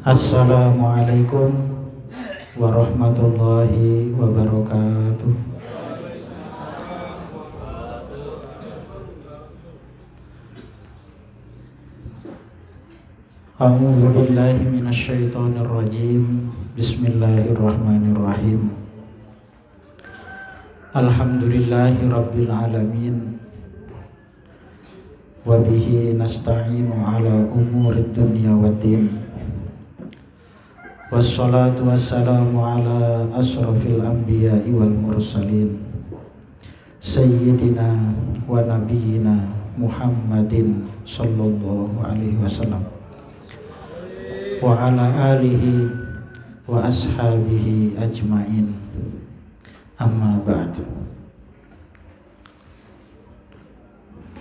Assalamualaikum warahmatullahi wabarakatuh. A'udzu billahi minasyaitonir rajim. Bismillahirrahmanirrahim. Alhamdulillahi rabbil alamin. Wa bihi nasta'inu ala umurid dunya waddin. Wassalatu wassalamu ala asrafil anbiya'i wal mursalin Sayyidina wa nabiyyina Muhammadin sallallahu alaihi wasallam wa ala alihi wa ashabihi ajma'in. Amma ba'd.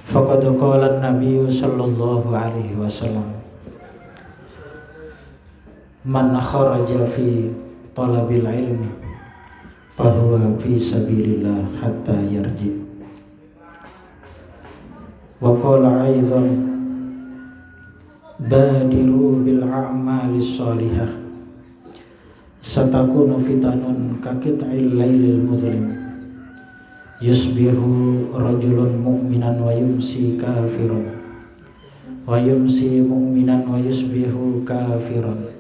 Faqad qala an-nabiyyu sallallahu alaihi wasallam, man kharaja fi talabil ilmi fahuwa fi sabilillah hatta yarji. Wa qala aidan, badiru bil a'malis shalihah satakunu fitanun kakit'il lailil muzlim yusbihu rajulun mu'minan wa yumsi kafirun wa yumsi mu'minan wa yusbihu kafirun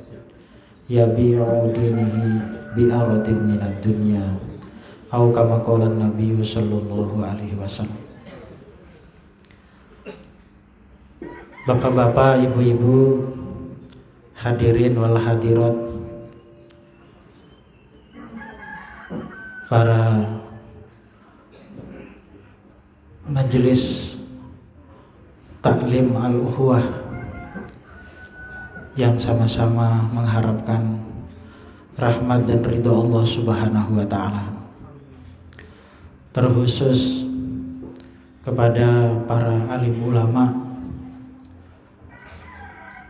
yabi'u dinihi bi'aradin minad dunya au kama qala an-nabiy sallallahu alaihi wasallam. Bapak-bapak, ibu-ibu, hadirin wal hadirat, para majelis taklim al-ukhuwah yang sama-sama mengharapkan rahmat dan ridha Allah Subhanahu wa ta'ala, terkhusus kepada para alim ulama,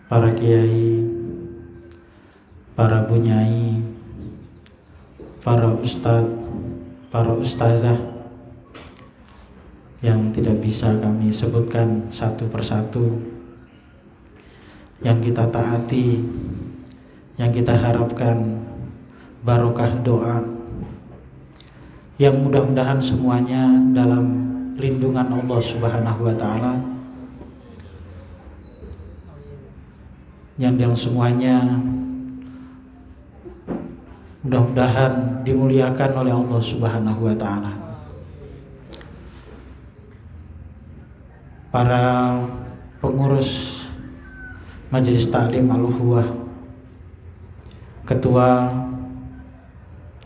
para kiai, para bunyai, para ustadz, para ustazah yang tidak bisa kami sebutkan satu persatu, yang kita taati, yang kita harapkan barokah doa, yang mudah-mudahan semuanya dalam lindungan Allah Subhanahu wa ta'ala, yang semuanya mudah-mudahan dimuliakan oleh Allah Subhanahu wa ta'ala. Para pengurus Majelis Taklim Al-Ukhuwah, ketua,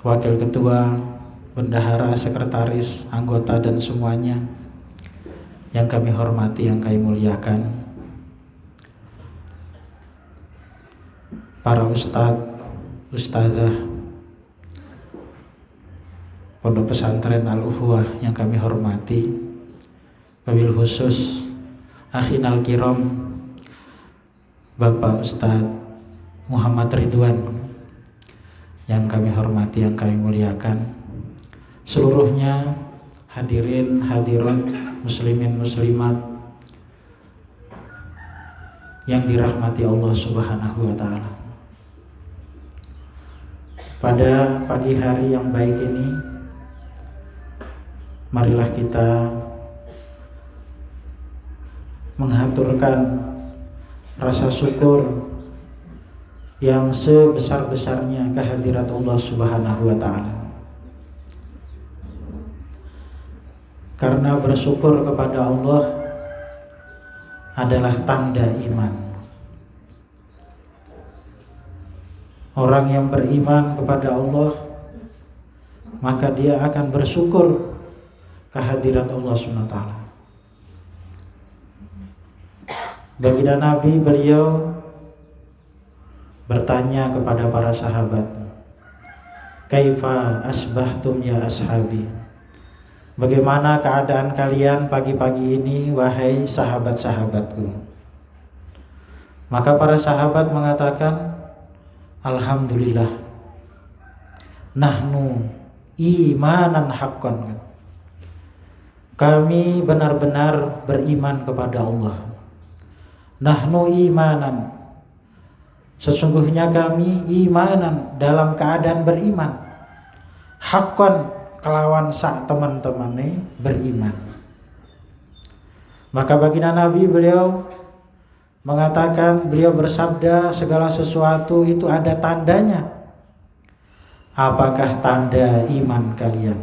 wakil ketua, bendahara, sekretaris, anggota dan semuanya yang kami hormati, yang kami muliakan, para ustadz, ustazah Pondok Pesantren Al-Ukhuwah yang kami hormati, wabil khusus akhinal kiram Bapak Ustadz Muhammad Ridwan yang kami hormati, yang kami muliakan, seluruhnya hadirin hadirat, muslimin muslimat yang dirahmati Allah Subhanahu wa ta'ala. Pada pagi hari yang baik ini, marilah kita menghaturkan rasa syukur yang sebesar-besarnya kehadirat Allah Subhanahu wa ta'ala. Karena bersyukur kepada Allah adalah tanda iman. Orang yang beriman kepada Allah, maka dia akan bersyukur kehadirat Allah Subhanahu wa ta'ala. Baginda Nabi, beliau bertanya kepada para sahabat, kaifa asbahtum ya ashabi, bagaimana keadaan kalian pagi-pagi ini wahai sahabat-sahabatku? Maka para sahabat mengatakan, alhamdulillah, nahnu imanan haqqan, kami benar-benar beriman kepada Allah. Nahnu imanan, Sesungguhnya kami imanan, dalam keadaan beriman. Haqqan, kelawan sak teman-temane beriman. Maka baginda Nabi beliau mengatakan, beliau bersabda, segala sesuatu itu ada tandanya. Apakah tanda iman kalian?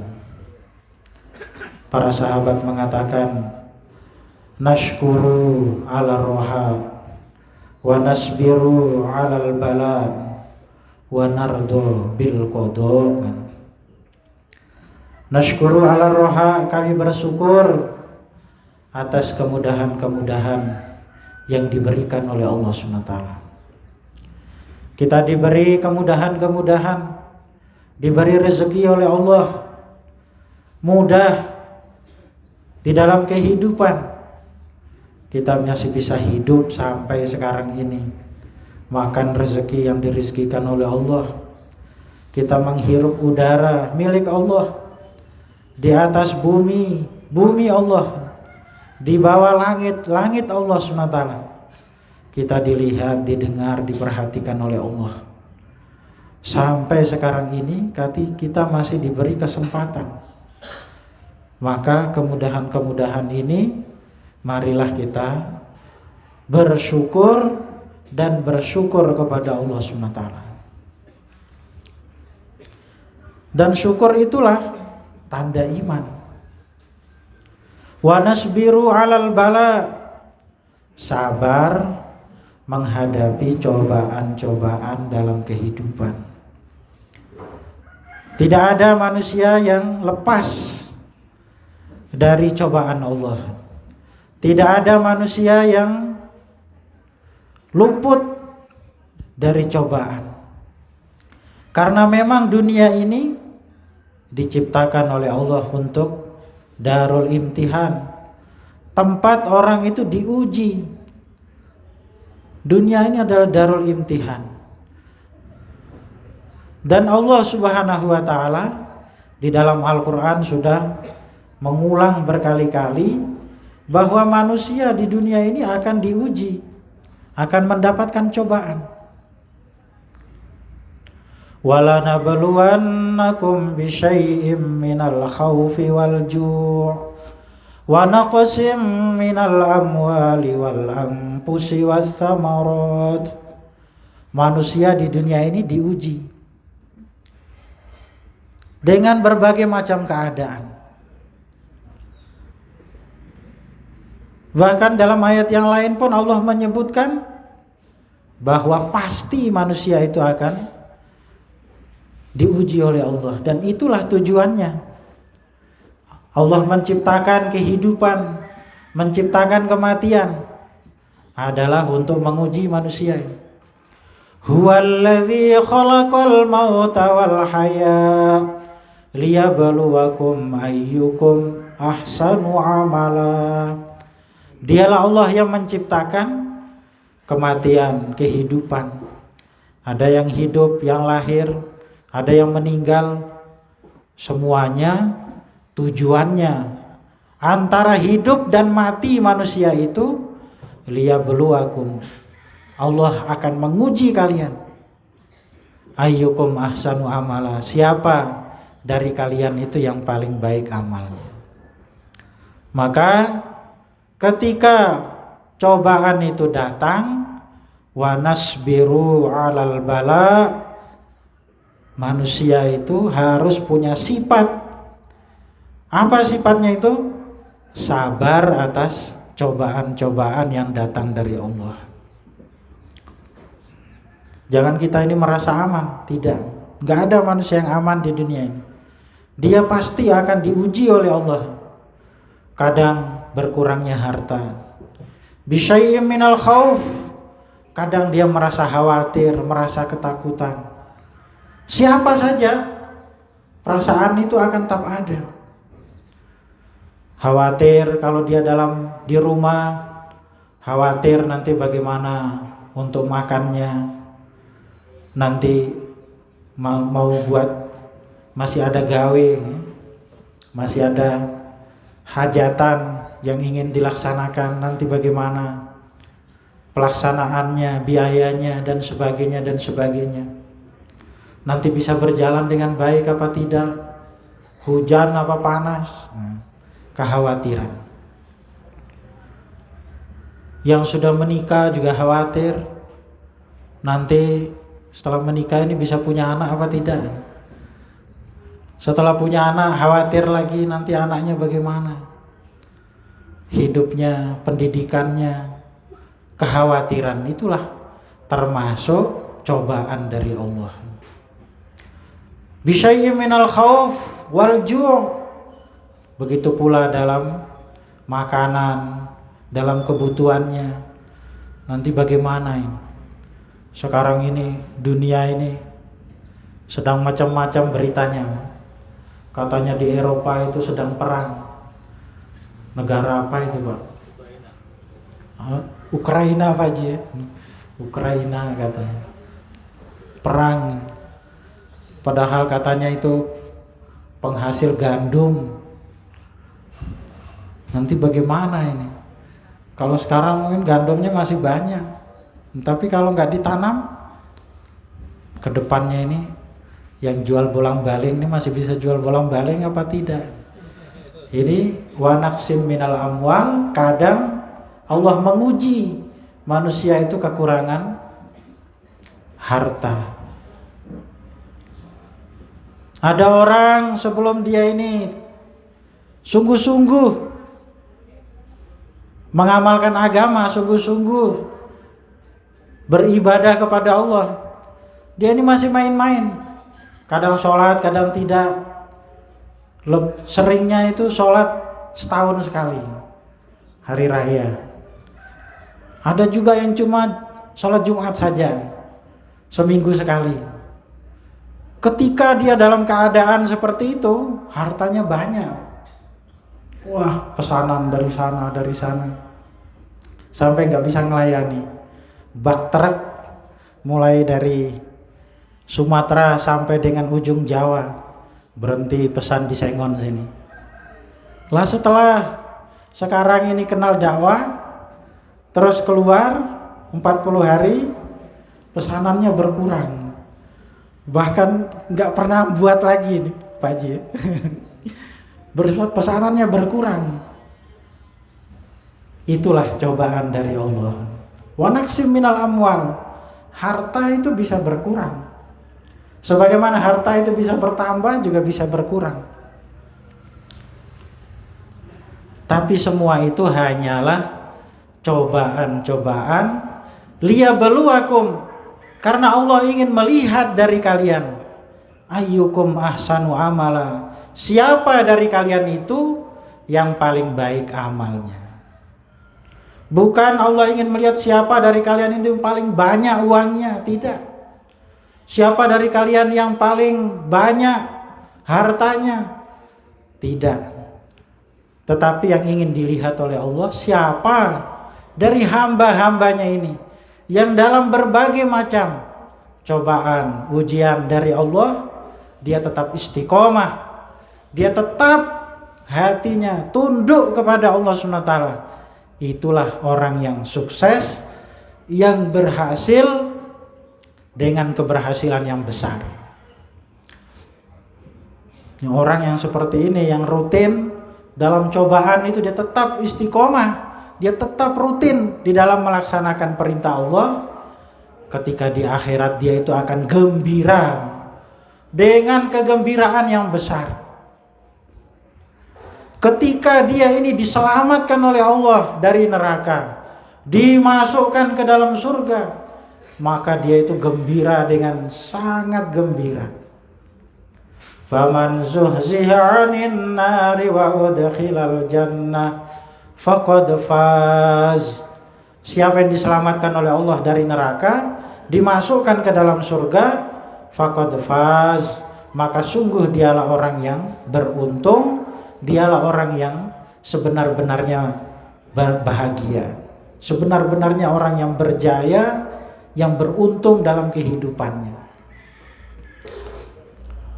Para sahabat mengatakan, nashkuru ala roha wa nasbiru alal bala wa nardo bil qada. Nashkuru ala roha, kami bersyukur atas kemudahan-kemudahan yang diberikan oleh Allah SWT. Kita diberi kemudahan-kemudahan, diberi rezeki oleh Allah, mudah di dalam kehidupan. Kita masih bisa hidup sampai sekarang ini, makan rezeki yang dirizkikan oleh Allah. Kita menghirup udara milik Allah, di atas bumi, bumi Allah, di bawah langit, langit Allah SWT. Kita dilihat, didengar, diperhatikan oleh Allah. Sampai sekarang ini kita masih diberi kesempatan. Maka kemudahan-kemudahan ini marilah kita bersyukur dan bersyukur kepada Allah SWT. Dan syukur itulah tanda iman. Wa nasbiru alal bala, sabar menghadapi cobaan-cobaan dalam kehidupan. Tidak ada manusia yang lepas dari cobaan Allah. Tidak ada manusia yang luput dari cobaan. Karena memang dunia ini diciptakan oleh Allah untuk darul imtihan, tempat orang itu diuji. Dunia ini adalah darul imtihan. Dan Allah Subhanahu wa taala di dalam Al-Qur'an sudah mengulang berkali-kali bahwa manusia di dunia ini akan diuji, akan mendapatkan cobaan. Wala nabluwannakum bisyai'im minal khaufi wal ju' wa naqsim minal amwali wal anfusi was thamarat. Manusia di dunia ini diuji dengan berbagai macam keadaan. Bahkan dalam ayat yang lain pun Allah menyebutkan bahwa pasti manusia itu akan diuji oleh Allah, dan itulah tujuannya. Allah menciptakan kehidupan, menciptakan kematian adalah untuk menguji manusia. Huwallazi khalaqal mauta wal haya liyabluwakum ayyukum ahsanu amala. Dialah Allah yang menciptakan kematian, kehidupan. Ada yang hidup, yang lahir, ada yang meninggal. Semuanya tujuannya antara hidup dan mati manusia itu liyabluwakum. Allah akan menguji kalian. Ayyukum ahsanu amala. Siapa dari kalian itu yang paling baik amalnya. Maka ketika cobaan itu datang, wa nasbiru alal bala, manusia itu harus punya sifat. Apa sifatnya itu? Sabar atas cobaan-cobaan yang datang dari Allah. Jangan kita ini merasa aman. Tidak, gak ada manusia yang aman di dunia ini. Dia pasti akan diuji oleh Allah. Kadang berkurangnya harta, bisyai'im minal khauf, kadang dia merasa khawatir, merasa ketakutan. Siapa saja perasaan itu akan tetap ada. Khawatir kalau dia di rumah, khawatir nanti bagaimana untuk makannya, nanti mau buat, masih ada gawe, masih ada hajatan yang ingin dilaksanakan, nanti bagaimana. pelaksanaannya, biayanya, dan sebagainya, dan sebagainya. Nanti bisa berjalan dengan baik apa tidak, hujan apa panas, kekhawatiran. Yang sudah menikah juga khawatir, nanti setelah menikah ini bisa punya anak apa tidak. Setelah punya anak khawatir lagi nanti anaknya bagaimana, hidupnya, pendidikannya, kekhawatiran. Itulah termasuk cobaan dari Allah. Bisyai'in minal khauf wal ju'. Begitu pula dalam makanan, dalam kebutuhannya. Nanti bagaimana ini? Sekarang ini dunia ini sedang macam-macam beritanya. Katanya di Eropa itu sedang perang. Negara apa itu, Pak? Ukraina apa aja? Ukraina katanya. Perang. Padahal katanya itu penghasil gandum. Nanti bagaimana ini? Kalau sekarang mungkin gandumnya masih banyak, tapi kalau nggak ditanam, ke depannya ini yang jual bolang-baling ini masih bisa jual bolang-baling apa tidak? Ini wa naqsim minal amwal, kadang Allah menguji manusia itu kekurangan harta. Ada orang sebelum dia ini sungguh-sungguh mengamalkan agama, sungguh-sungguh beribadah kepada Allah, dia ini masih main-main, kadang sholat, kadang tidak. Seringnya itu sholat setahun sekali, hari raya. Ada juga yang cuma sholat Jumat saja, seminggu sekali. Ketika dia dalam keadaan seperti itu, hartanya banyak. Wah, pesanan dari sana, sampai nggak bisa ngelayani. Bak truk mulai dari Sumatera sampai dengan ujung Jawa, berhenti pesan di Sengon sini. Lah setelah sekarang ini kenal dakwah, terus keluar 40 hari, pesanannya berkurang. Bahkan nggak pernah buat lagi nih Pak Haji. Pesanannya berkurang. Itulah cobaan dari Allah. Wa naqsim minal amwal, harta itu bisa berkurang. Sebagaimana harta itu bisa bertambah juga bisa berkurang. Tapi semua itu hanyalah cobaan-cobaan liyabluwakum, karena Allah ingin melihat dari kalian, ayyukum ahsanu amala, siapa dari kalian itu yang paling baik amalnya. Bukan Allah ingin melihat siapa dari kalian itu yang paling banyak uangnya, tidak. Siapa dari kalian yang paling banyak hartanya, tidak. Tetapi yang ingin dilihat oleh Allah, siapa dari hamba-hambanya ini yang dalam berbagai macam cobaan, ujian dari Allah, dia tetap istiqomah, dia tetap hatinya tunduk kepada Allah SWT. Itulah orang yang sukses, yang berhasil dengan keberhasilan yang besar. Orang yang seperti ini, yang rutin dalam cobaan itu, dia tetap istiqomah, dia tetap rutin di dalam melaksanakan perintah Allah. Ketika di akhirat dia itu akan gembira dengan kegembiraan yang besar. Ketika dia ini diselamatkan oleh Allah dari neraka, dimasukkan ke dalam surga, maka dia itu gembira dengan sangat gembira. Faman zuhziha 'anil nari wa udkhilal jannah faqad faz. Siapa yang diselamatkan oleh Allah dari neraka, dimasukkan ke dalam surga, faqad faz, maka sungguh dialah orang yang beruntung, dialah orang yang sebenar-benarnya bahagia, sebenar-benarnya orang yang berjaya, yang beruntung dalam kehidupannya.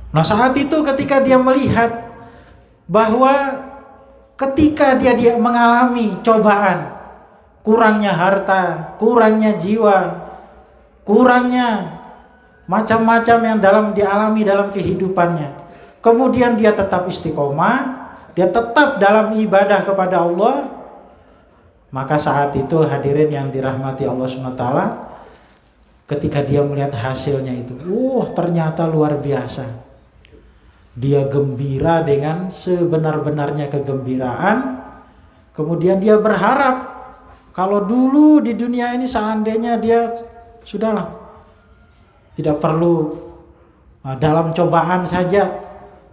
Nah, saat itu ketika dia melihat bahwa ketika dia mengalami cobaan, kurangnya harta, kurangnya jiwa, kurangnya macam-macam yang dialami dalam kehidupannya. Kemudian dia tetap istiqomah, dia tetap dalam ibadah kepada Allah. Maka saat itu hadirin yang dirahmati Allah SWT, ketika dia melihat hasilnya itu, ternyata luar biasa. Dia gembira dengan sebenar-benarnya kegembiraan. Kemudian dia berharap, kalau dulu di dunia ini seandainya dia sudahlah, tidak perlu dalam cobaan saja,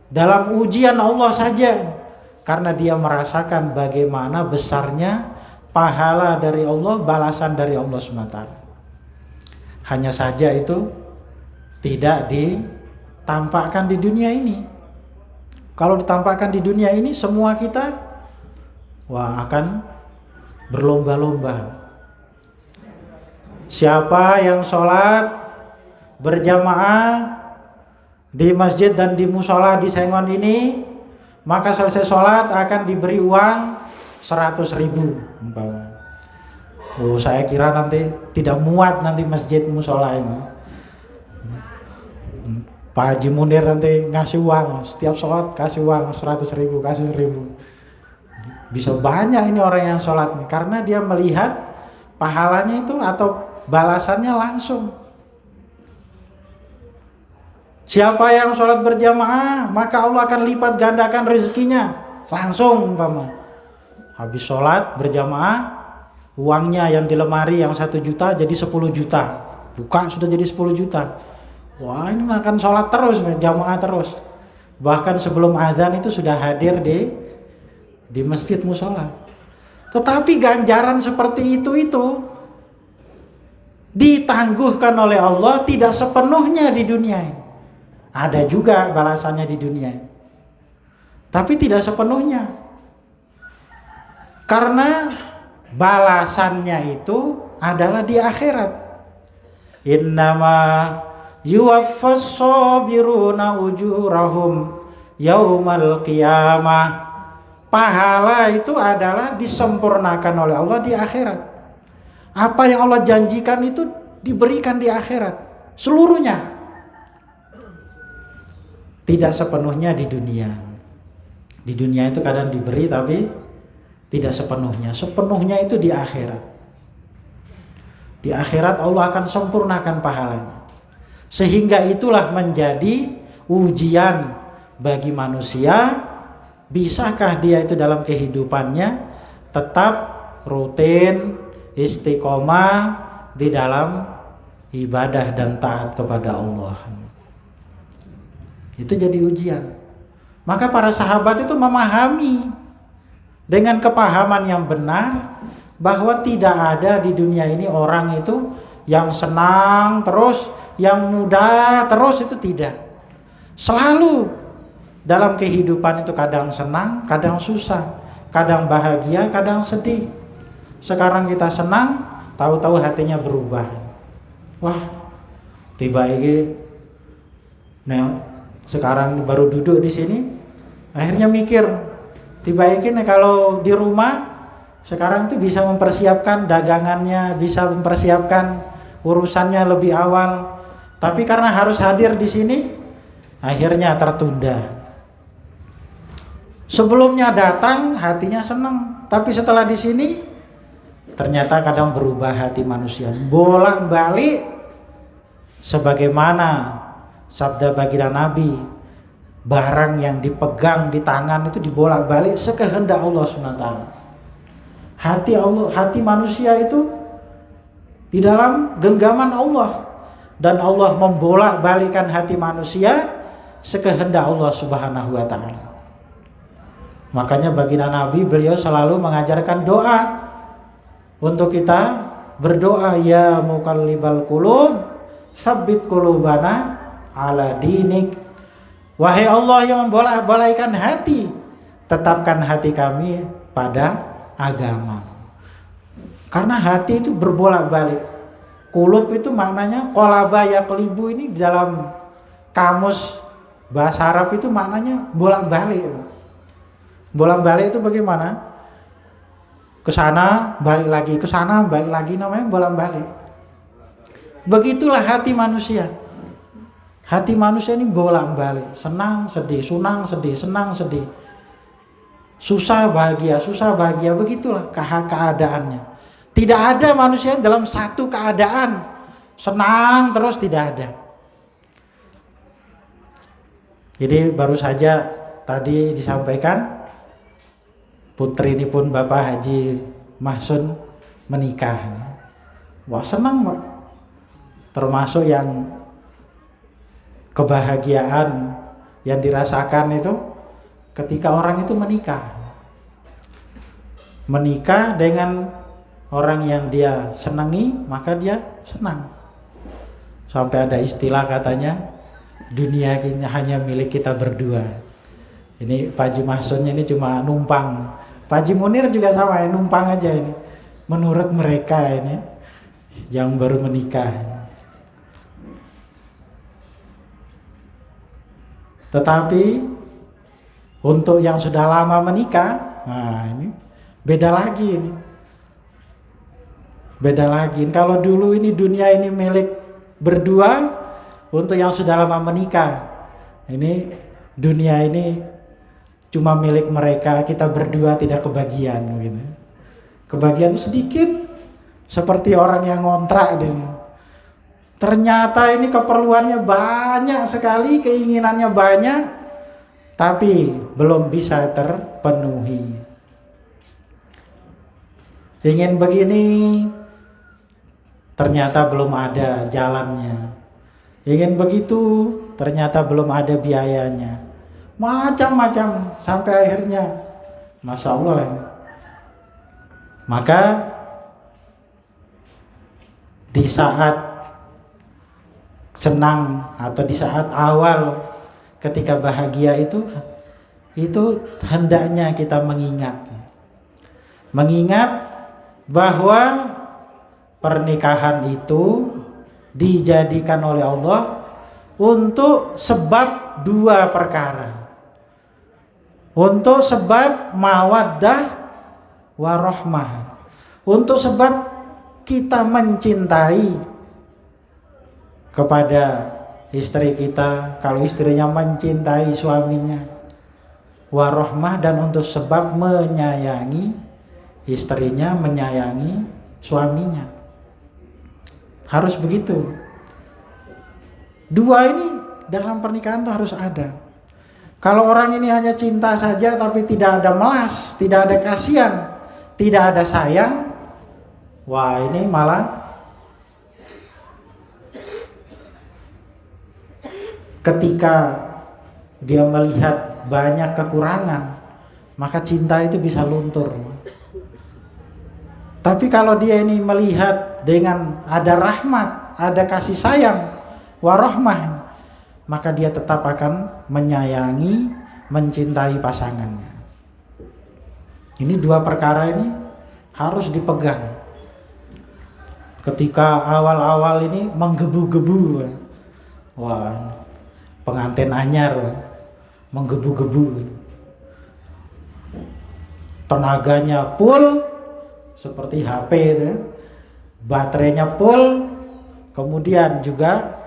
dalam ujian Allah saja, karena dia merasakan bagaimana besarnya pahala dari Allah, balasan dari Allah SWT. Hanya saja itu tidak ditampakkan di dunia ini. Kalau ditampakkan di dunia ini, semua kita akan berlomba-lomba. Siapa yang sholat berjamaah di masjid dan di musola di Sengon ini, maka selesai sholat akan diberi uang 100.000 umpama. Saya kira nanti tidak muat nanti masjid musola ini. Pak Haji Munir nanti ngasih uang, setiap sholat kasih uang 100.000, kasih 1.000. Bisa banyak ini orang yang sholat nih, karena dia melihat pahalanya itu atau balasannya langsung. Siapa yang sholat berjamaah, maka Allah akan lipat gandakan rezekinya langsung umpama. Habis sholat berjamaah, uangnya yang di lemari yang 1 juta jadi 10 juta. Buka sudah jadi 10 juta. Wah, ini akan sholat terus, jamaah terus. Bahkan sebelum azan itu sudah hadir di masjid musola. Tetapi ganjaran seperti itu ditangguhkan oleh Allah tidak sepenuhnya di dunia ini. Ada juga balasannya di dunia ini, tapi tidak sepenuhnya, karena balasannya itu adalah di akhirat. Innama yuwaffas sabiruna ujurahum yaumal qiyamah. Pahala itu adalah disempurnakan oleh Allah di akhirat. Apa yang Allah janjikan itu diberikan di akhirat seluruhnya. Tidak sepenuhnya di dunia. Di dunia itu kadang diberi tapi tidak sepenuhnya. Sepenuhnya itu di akhirat. Di akhirat Allah akan sempurnakan pahalanya. Sehingga itulah menjadi ujian bagi manusia. Bisakah dia itu dalam kehidupannya tetap rutin istiqomah di dalam ibadah dan taat kepada Allah. Itu jadi ujian. Maka para sahabat itu memahami dengan kepahaman yang benar bahwa tidak ada di dunia ini orang itu yang senang terus, yang mudah terus, itu tidak. Selalu dalam kehidupan itu kadang senang, kadang susah, kadang bahagia, kadang sedih. Sekarang kita senang, tahu-tahu hatinya berubah. Wah, tiba ini, sekarang baru duduk di sini, akhirnya mikir, tiba ini kalau di rumah sekarang itu bisa mempersiapkan dagangannya, bisa mempersiapkan urusannya lebih awal. Tapi karena harus hadir di sini, akhirnya tertunda. Sebelumnya datang hatinya senang, tapi setelah di sini ternyata kadang berubah hati manusia. Bolak-balik sebagaimana sabda baginda Nabi, barang yang dipegang di tangan itu dibolak-balik sekehendak Allah SWT. Hati manusia itu di dalam genggaman Allah, dan Allah membolak-balikan hati manusia sekehendak Allah Subhanahu wa taala. Makanya baginda Nabi, beliau selalu mengajarkan doa untuk kita berdoa, ya muqallibal qulub tsabbit qulubana ala dinik. Wahai Allah yang membolak-balikkan hati, tetapkan hati kami pada agama. Karena hati itu berbolak-balik. Qulub itu maknanya qalaba yaqlibu, ini dalam kamus bahasa Arab itu maknanya bolak-balik. Bolak-balik itu bagaimana? ke sana balik lagi, ke sana balik lagi, namanya bolak-balik. Begitulah hati manusia. Hati manusia ini bolak-balik, senang sedih, senang sedih, senang sedih, susah bahagia, begitulah keadaannya. Tidak ada manusia dalam satu keadaan senang terus, tidak ada. Jadi baru saja tadi disampaikan, putri ini pun Bapak Haji Mahsun menikah. Wah, senang Pak. Termasuk yang kebahagiaan yang dirasakan itu ketika orang itu menikah. Menikah dengan orang yang dia senangi, maka dia senang. Sampai ada istilah katanya, dunia ini hanya milik kita berdua. Ini Pak Haji Mahsunnya ini cuma numpang. Pak Haji Munir juga sama ya, numpang aja ini. Menurut mereka ini yang baru menikah. Tetapi untuk yang sudah lama menikah, nah ini beda lagi ini. Beda lagi. Kalau dulu ini dunia ini milik berdua, untuk yang sudah lama menikah, ini dunia ini cuma milik mereka, kita berdua tidak kebagian gitu. Kebagian sedikit, seperti orang yang ngontrak gitu. Ternyata ini keperluannya banyak sekali, keinginannya banyak, tapi belum bisa terpenuhi. Ingin begini, ternyata belum ada jalannya. Ingin begitu, ternyata belum ada biayanya. Macam-macam sampai akhirnya, Masya Allah. Maka di saat senang atau di saat awal ketika bahagia itu hendaknya kita mengingat bahwa pernikahan itu dijadikan oleh Allah untuk sebab dua perkara. Untuk sebab mawaddah warahmah. Untuk sebab kita mencintai kepada istri kita, kalau istrinya mencintai suaminya, warahmah, dan untuk sebab menyayangi istrinya, menyayangi suaminya. Harus begitu. Dua ini dalam pernikahan itu harus ada. Kalau orang ini hanya cinta saja tapi tidak ada melas, tidak ada kasihan, tidak ada sayang, wah ini malah ketika dia melihat banyak kekurangan, maka cinta itu bisa luntur. Tapi kalau dia ini melihat dengan ada rahmat, ada kasih sayang, warahmah, maka dia tetap akan menyayangi, mencintai pasangannya. Ini dua perkara ini harus dipegang. Ketika awal-awal ini menggebu-gebu, wah, pengantin anyar menggebu-gebu, tenaganya full seperti HP itu, baterainya full, kemudian juga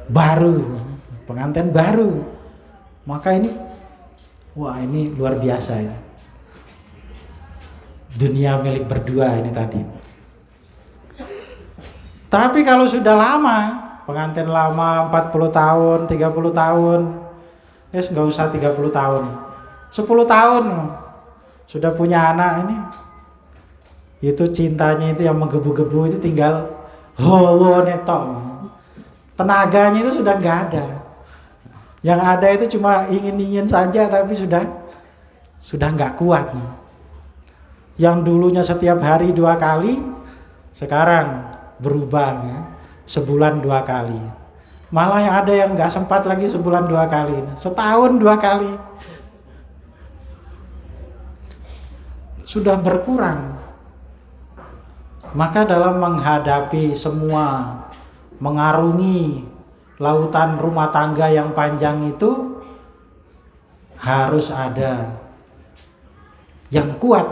baru, pengantin baru, maka ini wah ini luar biasa ya. Dunia milik berdua ini tadi. Tapi kalau sudah lama, pengantin lama 40 tahun, 30 tahun, nggak usah 30 tahun, 10 tahun sudah punya anak ini, itu cintanya itu yang menggebu-gebu itu tinggal hawa netok, tenaganya itu sudah nggak ada. Yang ada itu cuma ingin-ingin saja, tapi sudah nggak kuat. Yang dulunya setiap hari 2 kali, sekarang berubah ya, sebulan 2 kali. Malah yang ada yang nggak sempat lagi sebulan 2 kali, setahun 2 kali. Sudah berkurang. Maka dalam menghadapi semua, mengarungi lautan rumah tangga yang panjang itu, harus ada yang kuat,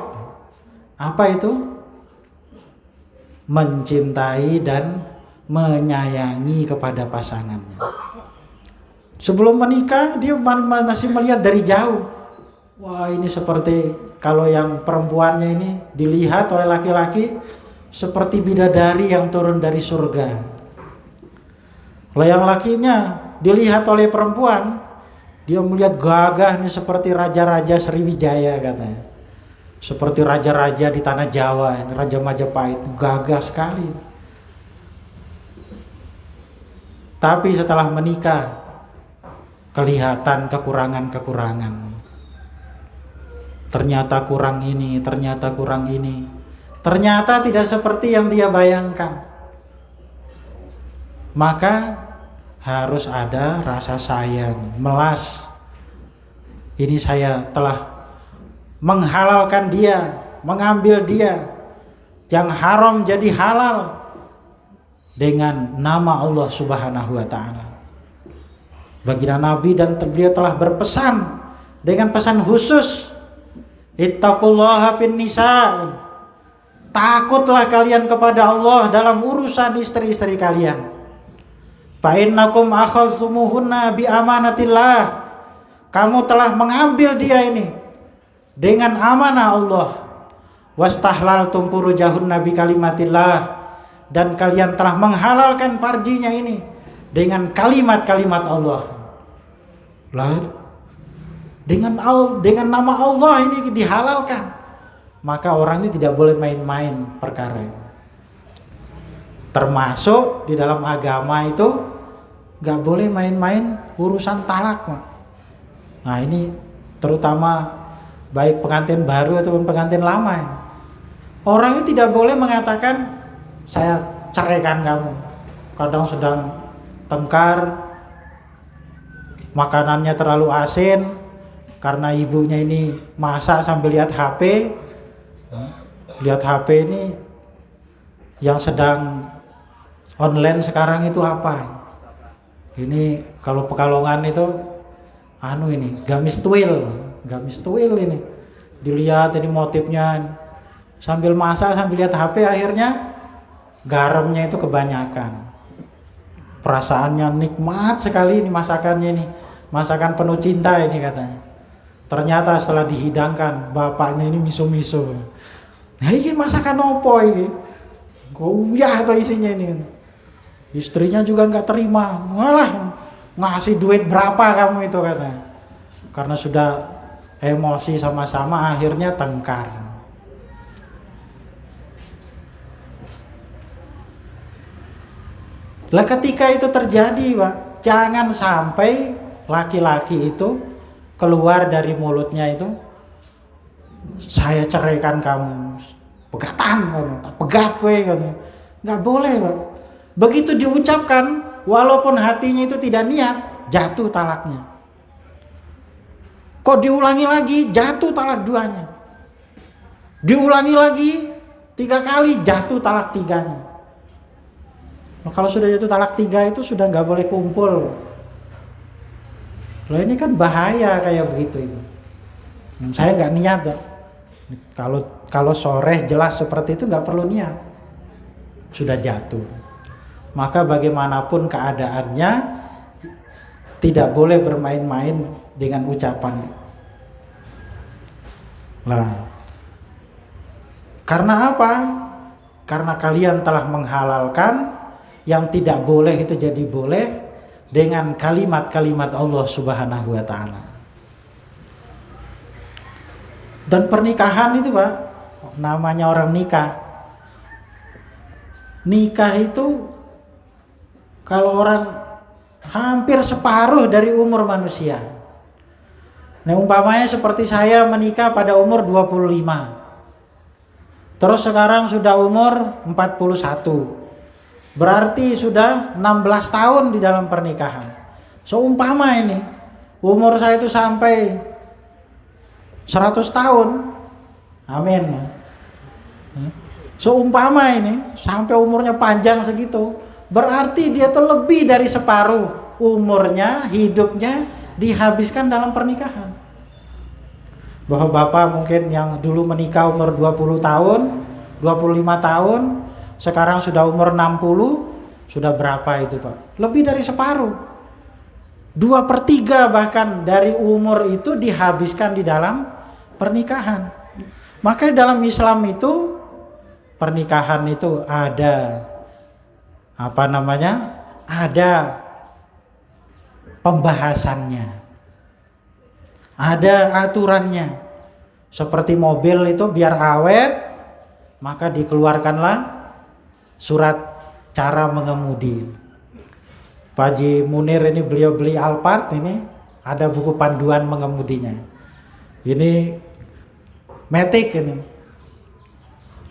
Apa itu? Mencintai dan menyayangi kepada pasangannya. Sebelum menikah dia masih melihat dari jauh. Wah, ini seperti kalau yang perempuannya ini dilihat oleh laki-laki seperti bidadari yang turun dari surga. Kalau yang lakinya dilihat oleh perempuan, dia melihat gagah ini seperti raja-raja Sriwijaya katanya. Seperti raja-raja di tanah Jawa, ini Raja Majapahit, gagah sekali. Tapi setelah menikah, kelihatan kekurangan-kekurangan. Ternyata kurang ini, ternyata kurang ini. Ternyata tidak seperti yang dia bayangkan. Maka harus ada rasa sayang, melas. Ini saya telah menghalalkan dia, mengambil dia yang haram jadi halal dengan nama Allah Subhanahu wa taala. Baginda Nabi dan beliau telah berpesan dengan pesan khusus, ittaqullaha fin nisa. Takutlah kalian kepada Allah dalam urusan istri-istri kalian. Fa innakum akhadhtumuhunna bi amanatillah. Kamu telah mengambil dia ini dengan amanah Allah. Wastahlaltum furujahunna bi kalimatillah. Dan kalian telah menghalalkan farjinya ini dengan kalimat-kalimat Allah. Dengan nama Allah ini dihalalkan. Maka orang ini tidak boleh main-main perkara ini. Termasuk di dalam agama itu gak boleh main-main urusan talak. Nah ini terutama baik pengantin baru ataupun pengantin lama. Orang itu tidak boleh mengatakan saya ceraikan kamu. Kadang sedang tengkar, makanannya terlalu asin karena ibunya ini masak sambil lihat HP. Lihat HP ini yang sedang online sekarang itu apa? Ini kalau Pekalongan itu ini gamis tuil ini. Dilihat ini motifnya sambil masak sambil lihat HP, akhirnya garamnya itu kebanyakan. Perasaannya nikmat sekali ini masakannya ini. Masakan penuh cinta ini katanya. Ternyata setelah dihidangkan bapaknya ini miso-miso. Nah ini masakan opo ini? Goyah atau isinya ini. Istrinya juga nggak terima. Malah ngasih duit berapa kamu itu katanya. Karena sudah emosi sama-sama akhirnya tengkar. Lah ketika itu terjadi, Pak, jangan sampai laki-laki itu keluar dari mulutnya itu, saya ceraikan kamu, pegatan, pegat kowe, nggak boleh, Pak. Begitu diucapkan, walaupun hatinya itu tidak niat, jatuh talaknya. Kok diulangi lagi, jatuh talak duanya. Diulangi lagi 3 kali, jatuh talak 3-nya. Kalau sudah jatuh talak 3 itu sudah nggak boleh kumpul. Loh ini kan bahaya kayak begitu itu. Saya nggak niat. Kalau sore jelas seperti itu nggak perlu niat. Sudah jatuh. Maka bagaimanapun keadaannya tidak boleh bermain-main dengan ucapan. Lah, karena apa? Karena kalian telah menghalalkan yang tidak boleh itu jadi boleh dengan kalimat-kalimat Allah Subhanahu wa taala. Dan pernikahan itu, Pak, namanya orang nikah. Nikah itu kalau orang hampir separuh dari umur manusia. Nah, umpamanya seperti saya menikah pada umur 25. Terus sekarang sudah umur 41. Berarti sudah 16 tahun di dalam pernikahan. Seumpama ini umur saya itu sampai 100 tahun. Amin. Seumpama ini sampai umurnya panjang segitu, berarti dia tuh lebih dari separuh umurnya, hidupnya dihabiskan dalam pernikahan. Bahwa bapak mungkin yang dulu menikah umur 20 tahun, 25 tahun, sekarang sudah umur 60, sudah berapa itu Pak? Lebih dari separuh. 2/3 bahkan dari umur itu dihabiskan di dalam pernikahan. Maka dalam Islam itu pernikahan itu ada ada pembahasannya, ada aturannya. Seperti mobil itu biar awet, maka dikeluarkanlah surat cara mengemudi. Pak Haji Munir ini beliau beli Alphard, ini ada buku panduan mengemudinya. Ini Matic ini.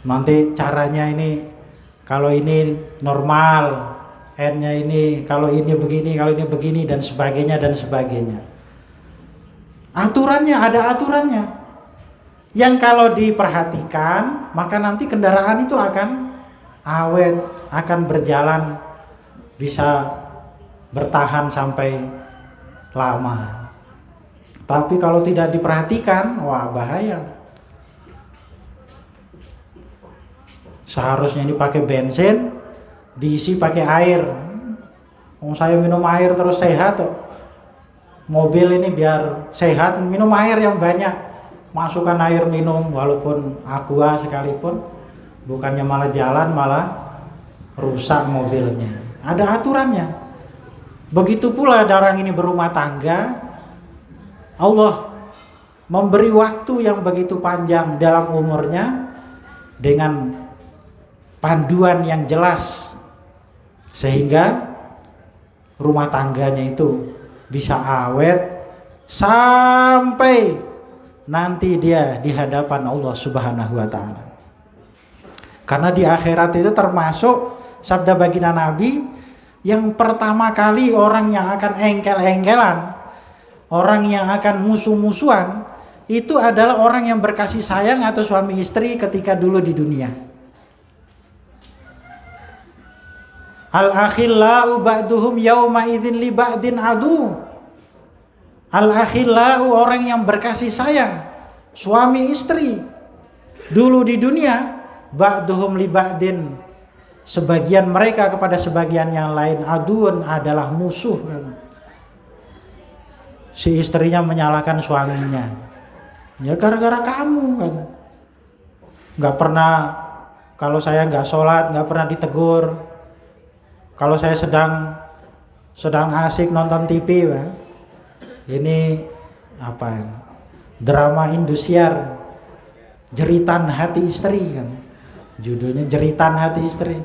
Nanti caranya ini, kalau ini normal, N-nya ini, kalau ini begini dan sebagainya dan sebagainya. Aturannya, ada aturannya. Yang kalau diperhatikan, maka nanti kendaraan itu akan awet, akan berjalan, bisa bertahan sampai lama. Tapi kalau tidak diperhatikan, wah bahaya. Seharusnya ini pakai bensin, diisi pakai air. Saya minum air terus sehat kok. Mobil ini biar sehat, minum air yang banyak. Masukkan air minum, walaupun aqua sekalipun, bukannya malah jalan, malah rusak mobilnya. Ada aturannya. Begitu pula orang ini berumah tangga, Allah memberi waktu yang begitu panjang dalam umurnya dengan panduan yang jelas, sehingga rumah tangganya itu bisa awet sampai nanti dia di hadapan Allah Subhanahu wa taala. Karena di akhirat itu termasuk sabda baginda Nabi, yang pertama kali orang yang akan engkel-engkelan, orang yang akan musuh-musuhan, itu adalah orang yang berkasih sayang atau suami istri ketika dulu di dunia. Al-akhillau ba'duhum yawma idzin li ba'din adu. Al-akhillau, orang yang berkasih sayang, suami istri dulu di dunia, ba'duhum li ba'din, sebagian mereka kepada sebagian yang lain, aduun, adalah musuh. Si istrinya menyalahkan suaminya, ya gara-gara kamu, kata. Gak pernah, kalau saya gak sholat gak pernah ditegur. Kalau saya sedang asik nonton TV, Pak, ini apa? Drama Indosiar, Jeritan Hati Istri, kan? Judulnya Jeritan Hati Istri.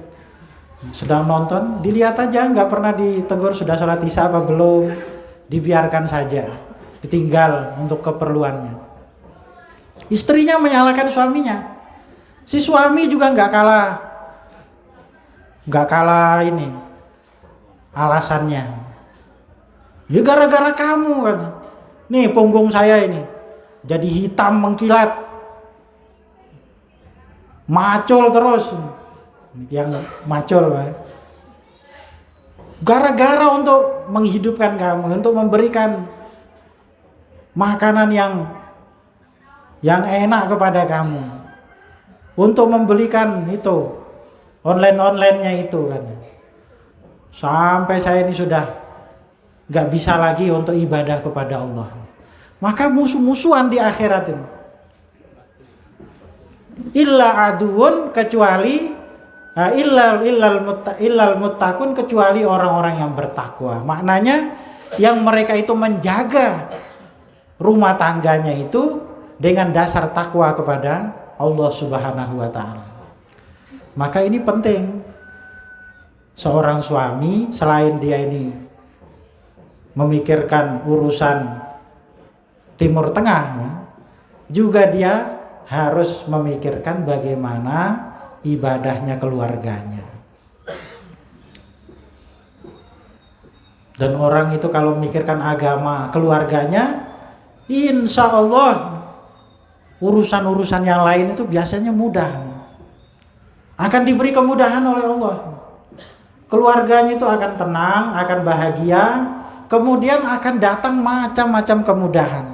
Sedang nonton, dilihat aja, nggak pernah ditegur sudah sholat isya apa belum, dibiarkan saja, ditinggal untuk keperluannya. Istrinya menyalahkan suaminya, si suami juga nggak kalah ini alasannya, ya gara-gara kamu, kan? Nih punggung saya ini jadi hitam mengkilat, macul terus, yang macul, Pak. Gara-gara untuk menghidupkan kamu, untuk memberikan makanan yang enak kepada kamu, untuk membelikan itu online-nya itu, kan. Sampai saya ini sudah gak bisa lagi untuk ibadah kepada Allah. Maka musuh-musuhan di akhirat ini. Illa aduun, kecuali illal muttaqun, kecuali orang-orang yang bertakwa. Maknanya yang mereka itu menjaga rumah tangganya itu dengan dasar takwa kepada Allah Subhanahu wa taala. Maka ini penting, seorang suami selain dia ini memikirkan urusan Timur Tengah, juga dia harus memikirkan bagaimana ibadahnya keluarganya. Dan orang itu kalau memikirkan agama keluarganya, insya Allah urusan-urusan yang lain itu biasanya mudah, akan diberi kemudahan oleh Allah. Keluarganya itu akan tenang, akan bahagia, kemudian akan datang macam-macam kemudahan.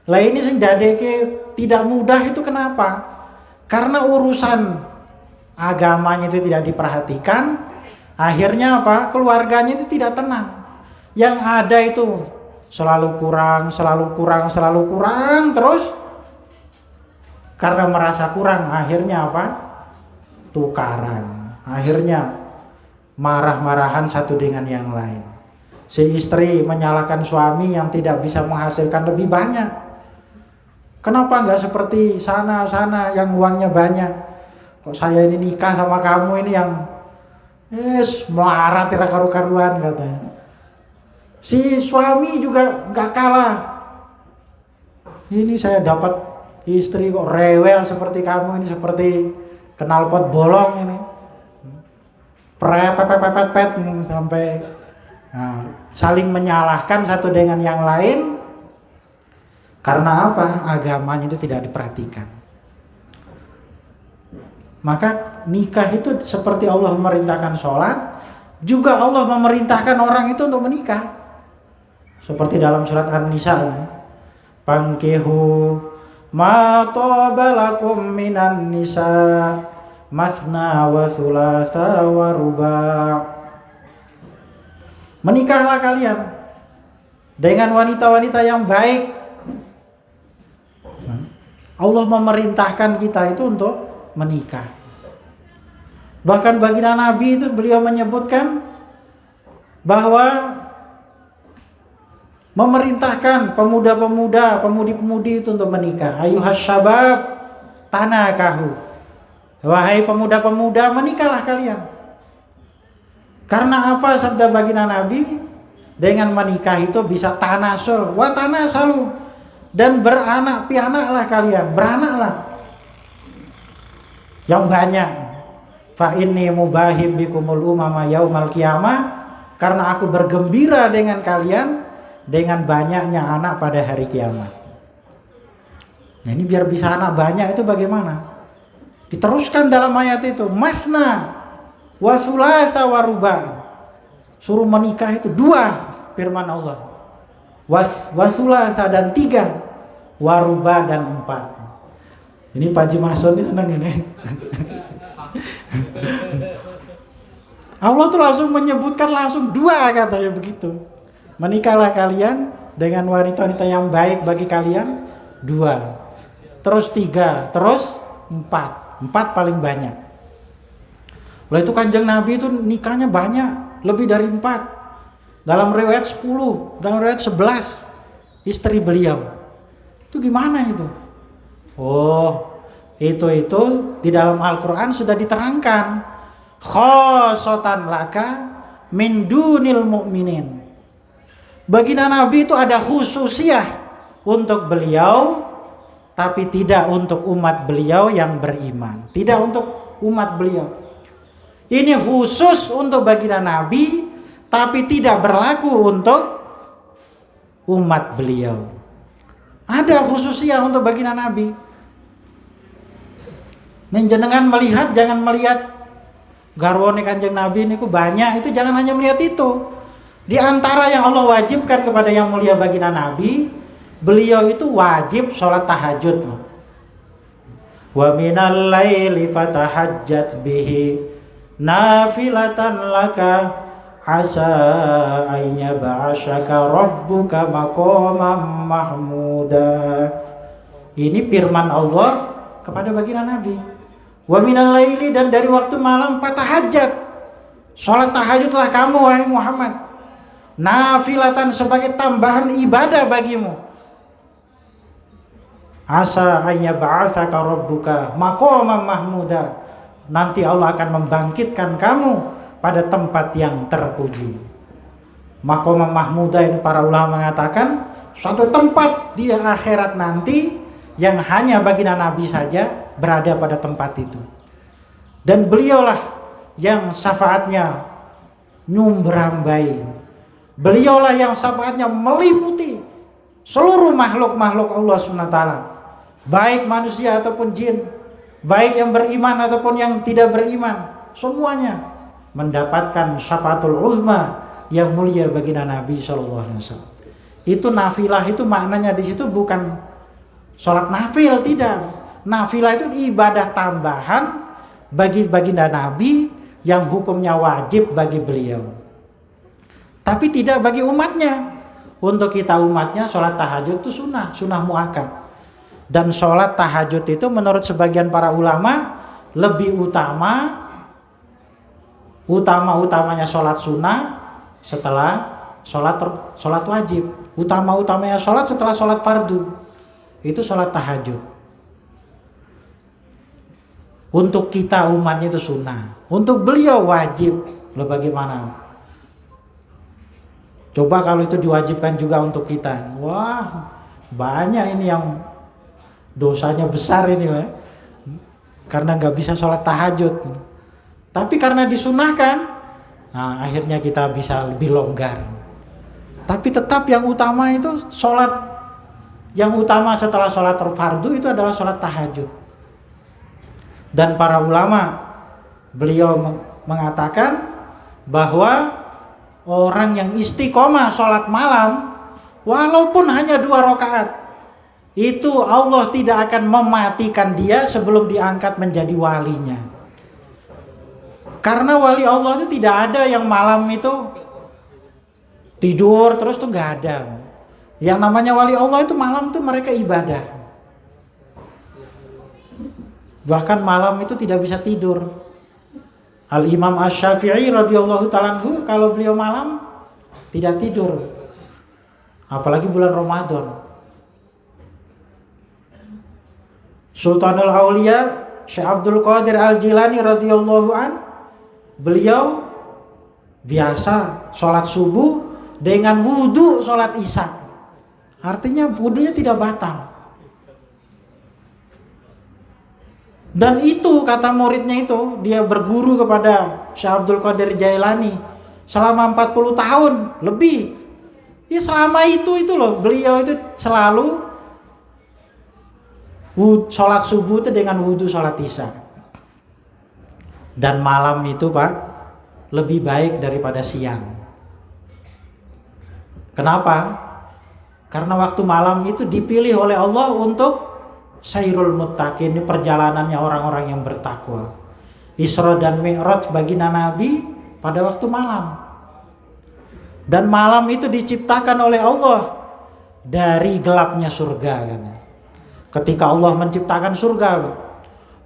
Lah ini sing dadeke tidak mudah itu kenapa? Karena urusan agamanya itu tidak diperhatikan, akhirnya apa? Keluarganya itu tidak tenang. Yang ada itu selalu kurang, terus karena merasa kurang akhirnya apa? Tukaran. Akhirnya marah-marahan satu dengan yang lain. Si istri menyalahkan suami yang tidak bisa menghasilkan lebih banyak. Kenapa nggak seperti sana yang uangnya banyak? Kok saya ini nikah sama kamu ini yang melarat tidak karu-karuan katanya. Si suami juga nggak kalah. Ini saya dapat istri kok rewel seperti kamu ini, seperti knalpot bolong ini. Pepet sampai saling menyalahkan satu dengan yang lain. Karena apa? Agamanya itu tidak diperhatikan. Maka nikah itu seperti Allah memerintahkan sholat, juga Allah memerintahkan orang itu untuk menikah. Seperti dalam surat An-Nisa, Pankihu ma taba lakum minan nisa masna wa thulatha wa ruba'. Menikahlah kalian dengan wanita-wanita yang baik. Allah memerintahkan kita itu untuk menikah. Bahkan baginda Nabi itu beliau menyebutkan bahwa memerintahkan pemuda-pemuda, pemudi-pemudi itu untuk menikah. Ayuhas syabab tanakahu. Wahai pemuda-pemuda, menikahlah kalian. Karena apa? Sabda baginda Nabi, dengan menikah itu bisa tanasul wa tanasalu, dan beranak pianaklah kalian, beranaklah yang banyak. Fa inni mubahim bikumul umama yaumal qiyamah, karena aku bergembira dengan kalian dengan banyaknya anak pada hari kiamat. Nah ini biar bisa anak banyak itu bagaimana? Diteruskan dalam ayat itu, masna wa thulatha wa ruba'. Suruh menikah itu 2 firman Allah. Wa thulatha dan 3, wa ruba' dan 4. Ini Pak Haji Mahsun ini senang ini. Allah tuh langsung menyebutkan langsung 2 katanya begitu. Menikahlah kalian dengan wanita-wanita yang baik bagi kalian 2, terus 3, terus 4 paling banyak. Oleh itu Kanjeng Nabi itu nikahnya banyak, lebih dari 4. Dalam riwayat 10, dalam riwayat 11 istri beliau. Itu gimana itu? Oh, itu di dalam Al-Qur'an sudah diterangkan. Khosotan laka min dunil mu'minin. Baginda Nabi itu ada khususiyah untuk beliau, tapi tidak untuk umat beliau yang beriman. Tidak untuk umat beliau. Ini khusus untuk baginda Nabi, tapi tidak berlaku untuk umat beliau. Ada khususiyah untuk baginda Nabi. Jenengan melihat, jangan melihat garwane Kanjeng Nabi ini ku banyak, itu jangan hanya melihat itu. Di antara yang Allah wajibkan kepada yang mulia baginda Nabi, beliau itu wajib sholat tahajud. Wa minal laili fatahajjat bihi nafilatan laka asa ayya ba'asyaka rabbuka maqaman mahmuda. Ini firman Allah kepada baginda Nabi. Wa minal laili, dan dari waktu malam fatahajjat, sholat tahajudlah kamu wahai Muhammad, nafilatan sebagai tambahan ibadah bagimu. Asa ayya ba'atsaka rabbuka maqaman mahmuda, nanti Allah akan membangkitkan kamu pada tempat yang terpuji. Maqaman mahmuda ini para ulama mengatakan suatu tempat di akhirat nanti yang hanya baginda Nabi saja berada pada tempat itu. Dan beliaulah yang syafaatnya nyumberambai. Beliaulah yang syafaatnya meliputi seluruh makhluk-makhluk Allah SWT, baik manusia ataupun jin, baik yang beriman ataupun yang tidak beriman, semuanya mendapatkan syafaatul uzma yang mulia baginda Nabi SAW. Itu nafilah, itu maknanya di situ bukan sholat nafil, tidak. Nafilah itu ibadah tambahan bagi baginda Nabi yang hukumnya wajib bagi beliau, tapi tidak bagi umatnya. Untuk kita umatnya sholat tahajud itu sunnah muakkad. Dan sholat tahajud itu menurut sebagian para ulama lebih utamanya sholat sunnah setelah sholat wajib. Utamanya sholat setelah sholat fardu itu sholat tahajud. Untuk kita umatnya itu sunnah, untuk beliau wajib. Loh bagaimana? Coba kalau itu diwajibkan juga untuk kita, wah banyak ini yang dosanya besar ini, karena nggak bisa sholat tahajud. Tapi karena disunahkan, nah akhirnya kita bisa lebih longgar. Tapi tetap yang utama itu sholat, yang utama setelah sholat fardu itu adalah sholat tahajud. Dan para ulama, beliau mengatakan bahwa orang yang istiqomah sholat malam walaupun hanya 2 rakaat itu Allah tidak akan mematikan dia sebelum diangkat menjadi walinya. Karena wali Allah itu tidak ada yang malam itu tidur terus tuh nggak ada. Yang namanya wali Allah itu malam tuh mereka ibadah. Bahkan malam itu tidak bisa tidur. Al-Imam Asy-Syafi'i radhiyallahu ta'ala anhu kalau beliau malam tidak tidur. Apalagi bulan Ramadan. Sultanul Auliya Syekh Abdul Qadir Al-Jilani radhiyallahu an, beliau biasa sholat subuh dengan wudu sholat isya. Artinya wudunya tidak batal. Dan itu kata muridnya itu, dia berguru kepada Syekh Abdul Qadir Jailani selama 40 tahun lebih. Ya selama itu loh, beliau itu selalu sholat subuh itu dengan wudu sholat isya. Dan malam itu Pak, lebih baik daripada siang. Kenapa? Karena waktu malam itu dipilih oleh Allah untuk Sayrul Muttaqin, ini perjalanannya orang-orang yang bertakwa. Isra dan Mi'raj baginda Nabi pada waktu malam. Dan malam itu diciptakan oleh Allah dari gelapnya surga katanya. Ketika Allah menciptakan surga,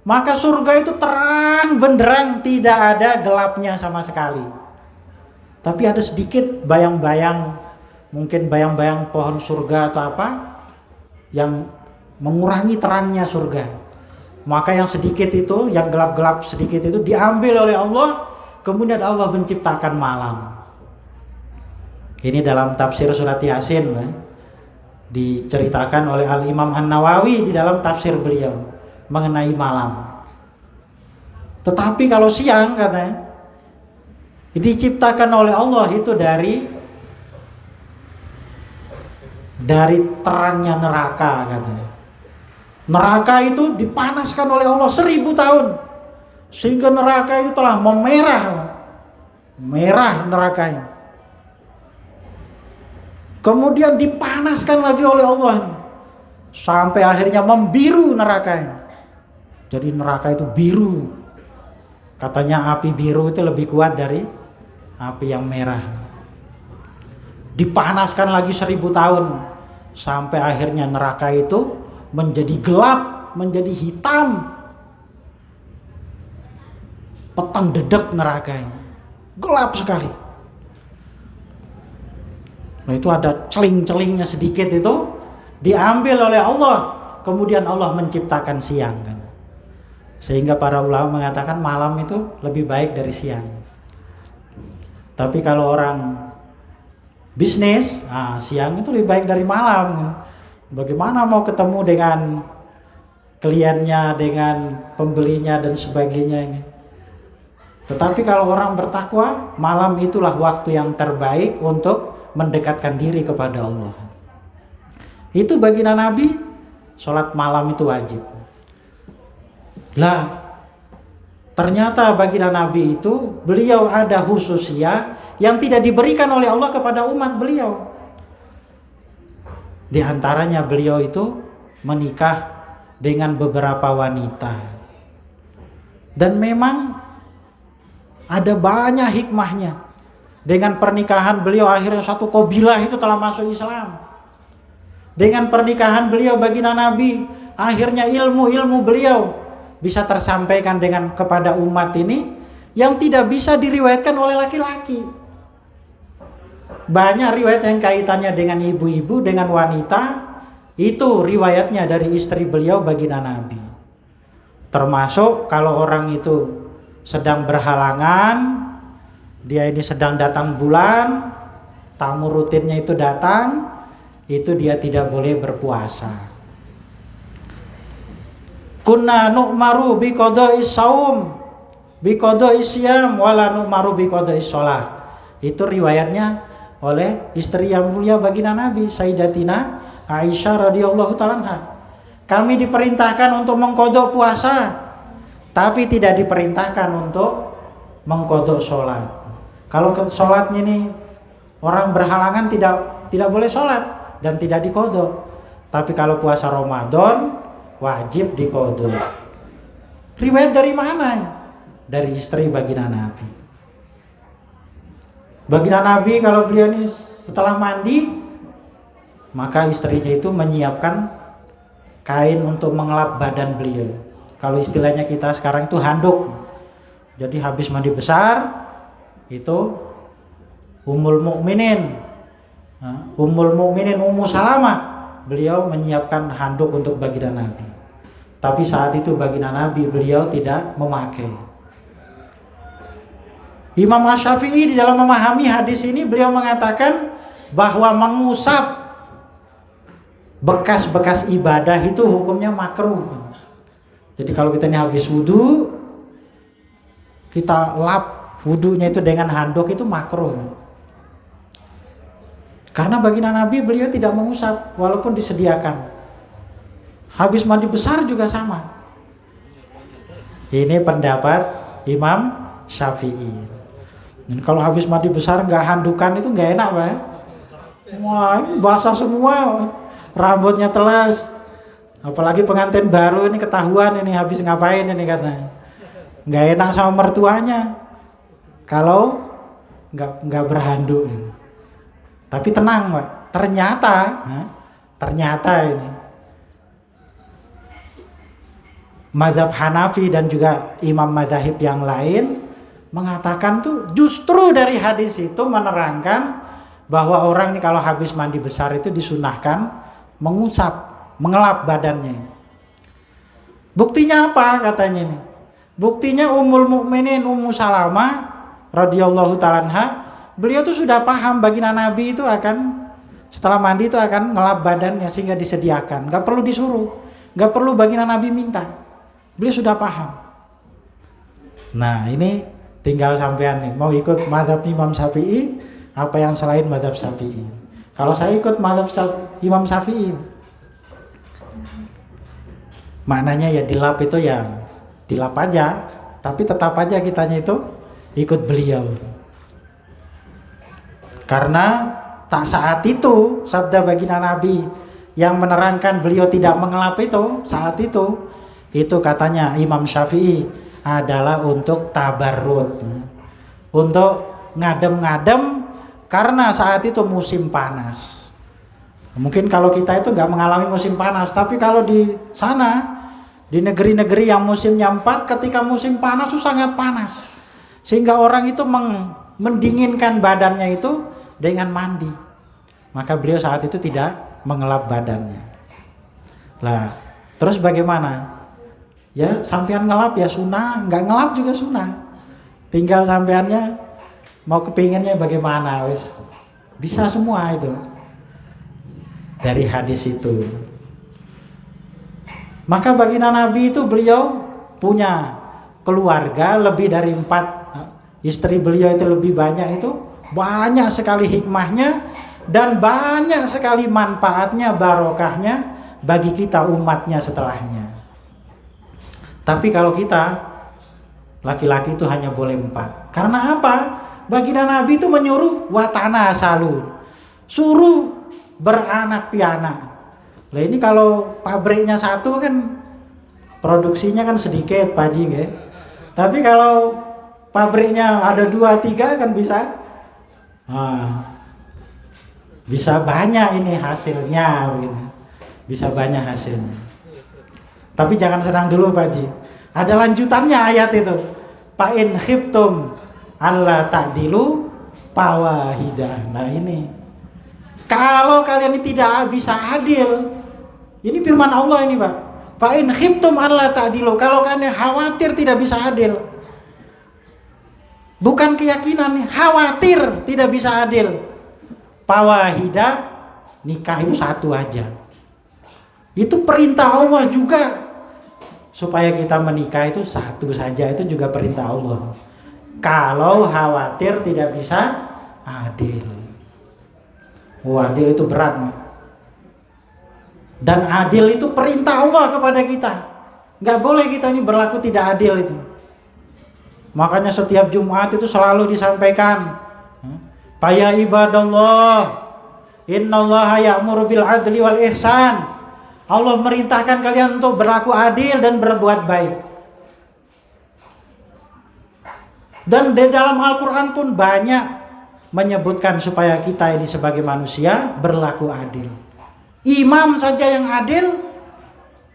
maka surga itu terang benderang, tidak ada gelapnya sama sekali. Tapi ada sedikit bayang-bayang, mungkin bayang-bayang pohon surga atau apa yang mengurangi terangnya surga. Maka yang sedikit itu, yang gelap-gelap sedikit itu diambil oleh Allah, kemudian Allah menciptakan malam. Ini dalam tafsir surat Yasin diceritakan oleh Al-Imam An-Nawawi di dalam tafsir beliau mengenai malam. Tetapi kalau siang katanya diciptakan oleh Allah itu dari terangnya neraka katanya. Neraka itu dipanaskan oleh Allah 1000 tahun. Sehingga neraka itu telah merah neraka ini. Kemudian dipanaskan lagi oleh Allah sampai akhirnya membiru neraka ini. Jadi neraka itu biru. Katanya api biru itu lebih kuat dari api yang merah. Dipanaskan lagi 1000 tahun sampai akhirnya neraka itu menjadi gelap, menjadi hitam, petang dedek nerakanya, gelap sekali. Nah itu ada celing-celingnya sedikit itu diambil oleh Allah, kemudian Allah menciptakan siang kan. Sehingga para ulama mengatakan malam itu lebih baik dari siang. Tapi kalau orang bisnis, siang itu lebih baik dari malam. Bagaimana mau ketemu dengan kliennya, dengan pembelinya dan sebagainya ini. Tetapi kalau orang bertakwa, malam itulah waktu yang terbaik untuk mendekatkan diri kepada Allah. Itu baginda Nabi, sholat malam itu wajib. Lah, ternyata baginda Nabi itu, beliau ada khususiyah yang tidak diberikan oleh Allah kepada umat beliau. Di antaranya beliau itu menikah dengan beberapa wanita. Dan memang ada banyak hikmahnya. Dengan pernikahan beliau akhirnya satu kabilah itu telah masuk Islam. Dengan pernikahan beliau baginda Nabi, akhirnya ilmu-ilmu beliau bisa tersampaikan kepada umat ini yang tidak bisa diriwayatkan oleh laki-laki. Banyak riwayat yang kaitannya dengan ibu-ibu, dengan wanita, itu riwayatnya dari istri beliau baginda Nabi. Termasuk kalau orang itu sedang berhalangan, dia ini sedang datang bulan, tamu rutinnya itu datang, itu dia tidak boleh berpuasa. Kunna nu'maru biqada'is shaum biqada'is syiyam wala nu'maru biqada'is shalah. Itu riwayatnya oleh istri yang mulia baginda Nabi Sayyidatina Aisyah radhiyallahu ta'ala anha. Kami diperintahkan untuk mengqadha puasa, tapi tidak diperintahkan untuk mengqadha sholat. Kalau sholatnya ini orang berhalangan tidak boleh sholat dan tidak diqadha. Tapi kalau puasa Ramadan wajib diqadha. Riwayat dari mana? Dari istri baginda Nabi. Baginda Nabi kalau beliau ini setelah mandi, maka istrinya itu menyiapkan kain untuk mengelap badan beliau. Kalau istilahnya kita sekarang itu handuk. Jadi habis mandi besar itu Ummul Mukminin Ummu Salamah, beliau menyiapkan handuk untuk baginda Nabi. Tapi saat itu baginda Nabi beliau tidak memakai. Imam Asy-Syafi'i di dalam memahami hadis ini beliau mengatakan bahwa mengusap bekas-bekas ibadah itu hukumnya makruh. Jadi kalau kita ini habis wudu, kita lap wudunya itu dengan handuk, itu makruh. Karena baginda Nabi beliau tidak mengusap walaupun disediakan. Habis mandi besar juga sama. Ini pendapat Imam Syafi'i. Dan kalau habis mandi besar nggak handukan itu nggak enak, Pak. Wah, ini basah semua, rambutnya telas. Apalagi pengantin baru ini ketahuan ini habis ngapain ini katanya. Nggak enak sama mertuanya kalau nggak berhanduk. Tapi tenang, Pak. Ternyata ini mazhab Hanafi dan juga imam mazhab yang lain mengatakan tuh justru dari hadis itu menerangkan bahwa orang ini kalau habis mandi besar itu disunahkan mengusap, mengelap badannya. Buktinya apa katanya ini? Buktinya Ummul Mukminin Ummu Salamah radhiyallahu ta'ala anha, beliau tuh sudah paham baginda Nabi itu akan setelah mandi itu akan ngelap badannya sehingga disediakan, nggak perlu disuruh, nggak perlu baginda Nabi minta, beliau sudah paham. Nah ini tinggal sampean nih mau ikut mazhab Imam Syafi'i apa yang selain mazhab Syafi'i. Kalau saya ikut mazhab Imam Syafi'i, maknanya ya dilap itu ya dilap aja, tapi tetap aja kitanya itu ikut beliau. Karena tak saat itu sabda baginda Nabi yang menerangkan beliau tidak mengelap itu, saat itu katanya Imam Syafi'i adalah untuk tabarrud, untuk ngadem-ngadem karena saat itu musim panas. Mungkin kalau kita itu nggak mengalami musim panas, tapi kalau di sana di negeri-negeri yang musimnya 4, ketika musim panas itu sangat panas, sehingga orang itu mendinginkan badannya itu dengan mandi. Maka beliau saat itu tidak mengelap badannya. Lah, terus bagaimana? Ya sampean ngelap ya sunnah, nggak ngelap juga sunnah. Tinggal sampeannya mau kepinginnya bagaimana, wis bisa semua itu dari hadis itu. Maka baginda Nabi itu beliau punya keluarga lebih dari 4, istri beliau itu lebih banyak, itu banyak sekali hikmahnya dan banyak sekali manfaatnya, barokahnya bagi kita umatnya setelahnya. Tapi kalau kita laki-laki itu hanya boleh 4. Karena apa? Baginda Nabi itu menyuruh watana salun, suruh beranak pianak. Lah ini kalau pabriknya satu kan produksinya kan sedikit Pak Haji ya. Tapi kalau pabriknya ada 2-3 kan bisa banyak ini hasilnya begitu. Bisa banyak hasilnya. Tapi jangan senang dulu Pak Haji. Ada lanjutannya ayat itu. Fa in khiftum alla ta'dilu fawahidah. Nah ini. Kalau kalian ini tidak bisa adil. Ini firman Allah ini Pak. Fa in khiftum alla ta'dilu. Kalau kalian khawatir tidak bisa adil. Bukan keyakinan nih, khawatir tidak bisa adil. Fawahidah, nikah itu satu aja. Itu perintah Allah juga. Supaya kita menikah itu satu saja, itu juga perintah Allah. Kalau khawatir tidak bisa adil. Adil itu berat, Mak. Dan adil itu perintah Allah kepada kita. Gak boleh kita ini berlaku tidak adil itu. Makanya setiap Jumat itu selalu disampaikan, ya ibadallah, innallaha ya'muru bil adli wal ihsan. Allah merintahkan kalian untuk berlaku adil dan berbuat baik. Dan di dalam Al-Quran pun banyak menyebutkan supaya kita ini sebagai manusia berlaku adil. Imam saja yang adil,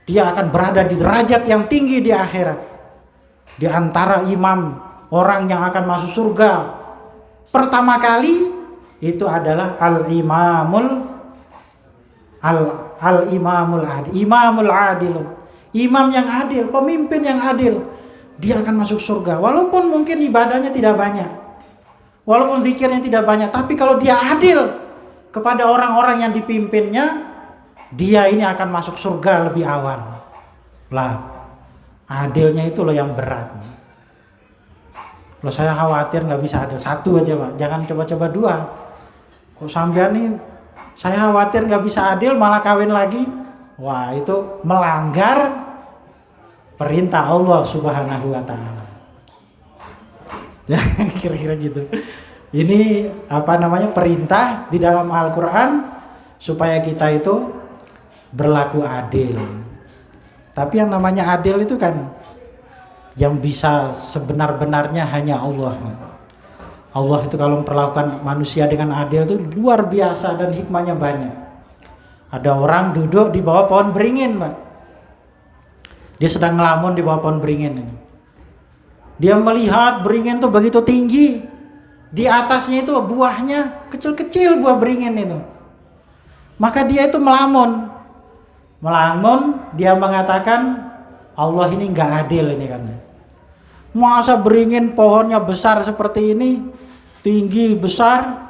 dia akan berada di derajat yang tinggi di akhirat. Di antara imam orang yang akan masuk surga pertama kali itu adalah al-imamul adil, imamul adil, imam yang adil, pemimpin yang adil, dia akan masuk surga. Walaupun mungkin ibadahnya tidak banyak, walaupun zikirnya tidak banyak, tapi kalau dia adil kepada orang-orang yang dipimpinnya, dia ini akan masuk surga lebih awal. Lah, adilnya itu loh yang berat. Loh saya khawatir nggak bisa adil, satu aja Pak, jangan coba-coba 2. Kok sampean nih, saya khawatir nggak bisa adil malah kawin lagi. Wah itu melanggar perintah Allah Subhanahu Wa Taala. Ya kira-kira gitu. Ini perintah di dalam Al-Quran supaya kita itu berlaku adil. Tapi yang namanya adil itu kan yang bisa sebenar-benarnya hanya Allah. Allah itu kalau memperlakukan manusia dengan adil itu luar biasa dan hikmahnya banyak. Ada orang duduk di bawah pohon beringin, Pak. Dia sedang ngelamun di bawah pohon beringin ini. Dia melihat beringin itu begitu tinggi. Di atasnya itu buahnya kecil-kecil, buah beringin itu. Maka dia itu melamun, dia mengatakan Allah ini nggak adil ini katanya. Masa beringin pohonnya besar seperti ini, tinggi besar,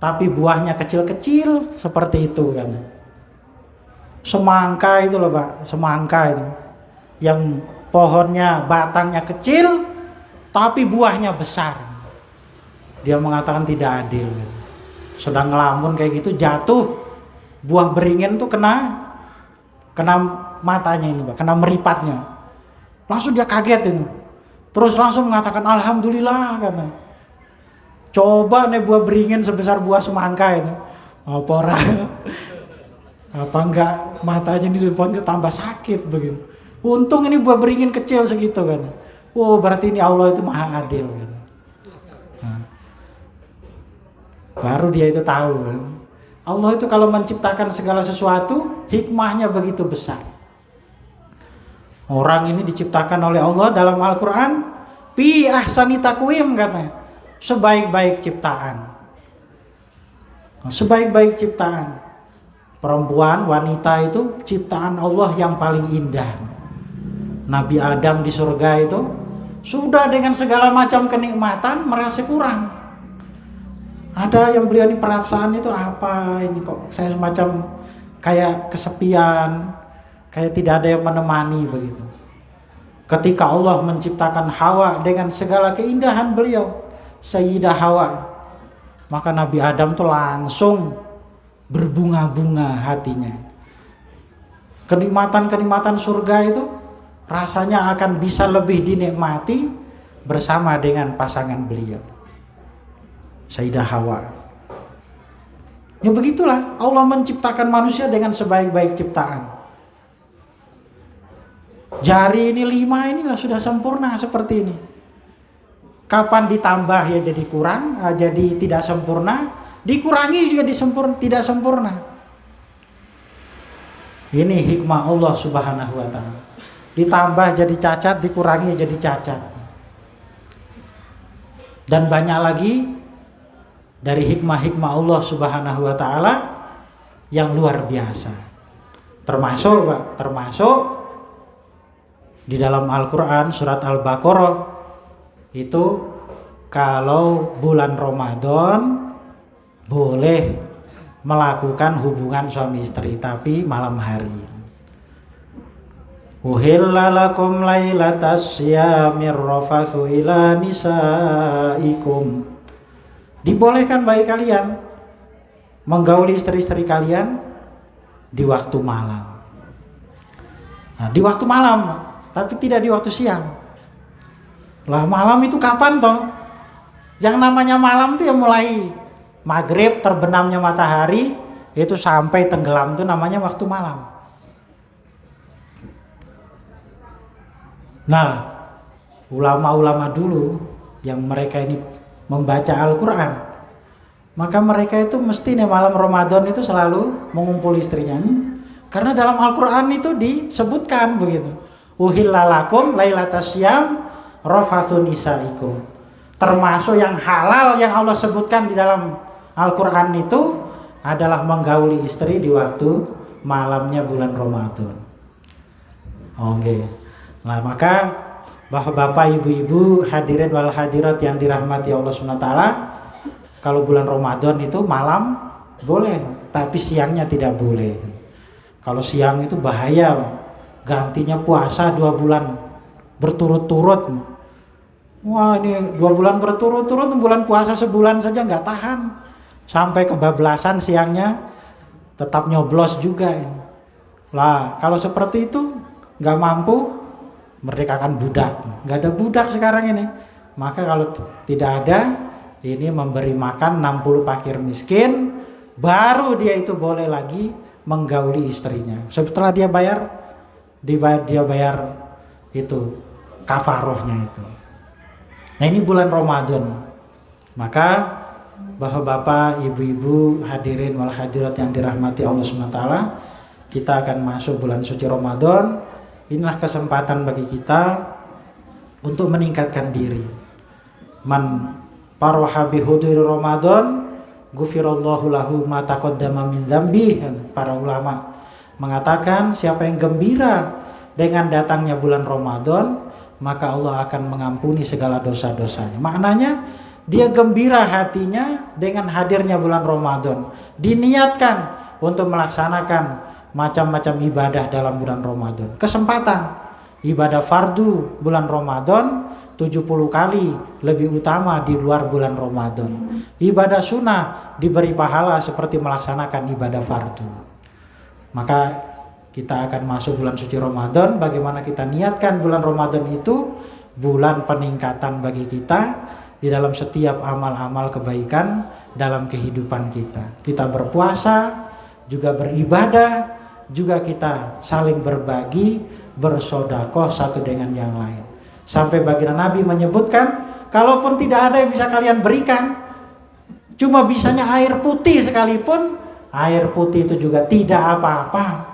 tapi buahnya kecil-kecil seperti itu kan. Semangka itu loh Pak, semangka itu, yang pohonnya batangnya kecil, tapi buahnya besar. Dia mengatakan tidak adil. Sedang ngelamun kayak gitu, jatuh buah beringin tuh kena matanya ini Pak, kena meripatnya. Langsung dia kaget ini. Terus langsung mengatakan alhamdulillah kata. Coba nih buah beringin sebesar buah semangka itu. Apa enggak matanya ini tambah sakit begitu. Untung ini buah beringin kecil segitu kan. Berarti ini Allah itu maha adil kan. Baru dia itu tahu kan. Allah itu kalau menciptakan segala sesuatu hikmahnya begitu besar. Orang ini diciptakan oleh Allah dalam Al-Quran fi ahsani taqwim katanya, sebaik-baik ciptaan. Sebaik-baik ciptaan. Perempuan, wanita itu ciptaan Allah yang paling indah. Nabi Adam di surga itu sudah dengan segala macam kenikmatan merasa kurang. Ada yang beliau ini perasaan itu apa ini kok saya semacam kayak kesepian, kayak tidak ada yang menemani begitu. Ketika Allah menciptakan Hawa dengan segala keindahan beliau, Sayyidah Hawa, maka Nabi Adam tuh langsung berbunga-bunga hatinya. Kenikmatan-kenikmatan surga itu rasanya akan bisa lebih dinikmati bersama dengan pasangan beliau, Sayyidah Hawa. Ya begitulah Allah menciptakan manusia dengan sebaik-baik ciptaan. Jari ini 5 inilah sudah sempurna seperti ini. Kapan ditambah ya jadi kurang, jadi tidak sempurna, dikurangi juga tidak sempurna. Ini hikmah Allah Subhanahu wa taala. Ditambah jadi cacat, dikurangi jadi cacat. Dan banyak lagi dari hikmah-hikmah Allah Subhanahu wa taala yang luar biasa. Termasuk di dalam Al-Qur'an surat Al-Baqarah itu kalau bulan Ramadan boleh melakukan hubungan suami istri tapi malam hari. Uhilla lakum lailatas syamir rafathu ila nisaikum. Dibolehkan bagi kalian menggauli istri-istri kalian di waktu malam. Nah, di waktu malam, tapi tidak di waktu siang. Lah malam itu kapan toh? Yang namanya malam itu ya mulai maghrib terbenamnya matahari itu sampai tenggelam itu namanya waktu malam. Nah, ulama-ulama dulu yang mereka ini membaca Al-Quran, maka mereka itu mesti nih malam Ramadan itu selalu mengumpul istrinya. Karena dalam Al-Quran itu disebutkan begitu. Uhilla lakum lailatas syam rafathu nisaikum. Termasuk yang halal yang Allah sebutkan di dalam Al-Quran itu adalah menggauli istri di waktu malamnya bulan Ramadan. Oke. Nah, maka bapak-bapak, ibu-ibu, hadirin wal hadirat yang dirahmati Allah SWT, kalau bulan Ramadan itu malam boleh, tapi siangnya tidak boleh. Kalau siang itu bahaya, gantinya puasa 2 bulan berturut-turut. Wah, ini 2 bulan berturut-turut, bulan puasa sebulan saja nggak tahan. Sampai kebablasan siangnya tetap nyoblos juga. Lah, kalau seperti itu nggak mampu, merdekakan budak. Nggak ada budak sekarang ini. Maka kalau tidak ada, ini memberi makan 60 fakir miskin, baru dia itu boleh lagi menggauli istrinya. Setelah dia bayar itu kafarohnya itu. Nah, ini bulan Ramadan. Maka bapak-bapak, ibu-ibu, hadirin wal hadirat yang dirahmati Allah SWT, kita akan masuk bulan suci Ramadan. Inilah kesempatan bagi kita untuk meningkatkan diri. Man parwaha bihuduri Ramadan ghufirallahu lahu ma taqaddama min dzambi. Para ulama mengatakan siapa yang gembira dengan datangnya bulan Ramadan, maka Allah akan mengampuni segala dosa-dosanya. Maknanya dia gembira hatinya dengan hadirnya bulan Ramadan. Diniatkan untuk melaksanakan macam-macam ibadah dalam bulan Ramadan. Kesempatan ibadah fardu bulan Ramadan 70 kali lebih utama di luar bulan Ramadan. Ibadah sunnah diberi pahala seperti melaksanakan ibadah fardu. Maka kita akan masuk bulan suci Ramadan. Bagaimana kita niatkan bulan Ramadan itu bulan peningkatan bagi kita di dalam setiap amal-amal kebaikan dalam kehidupan kita. Kita berpuasa, juga beribadah, juga kita saling berbagi, bersodakoh satu dengan yang lain. Sampai baginda Nabi menyebutkan, kalaupun tidak ada yang bisa kalian berikan, cuma bisanya air putih sekalipun, air putih itu juga tidak apa-apa.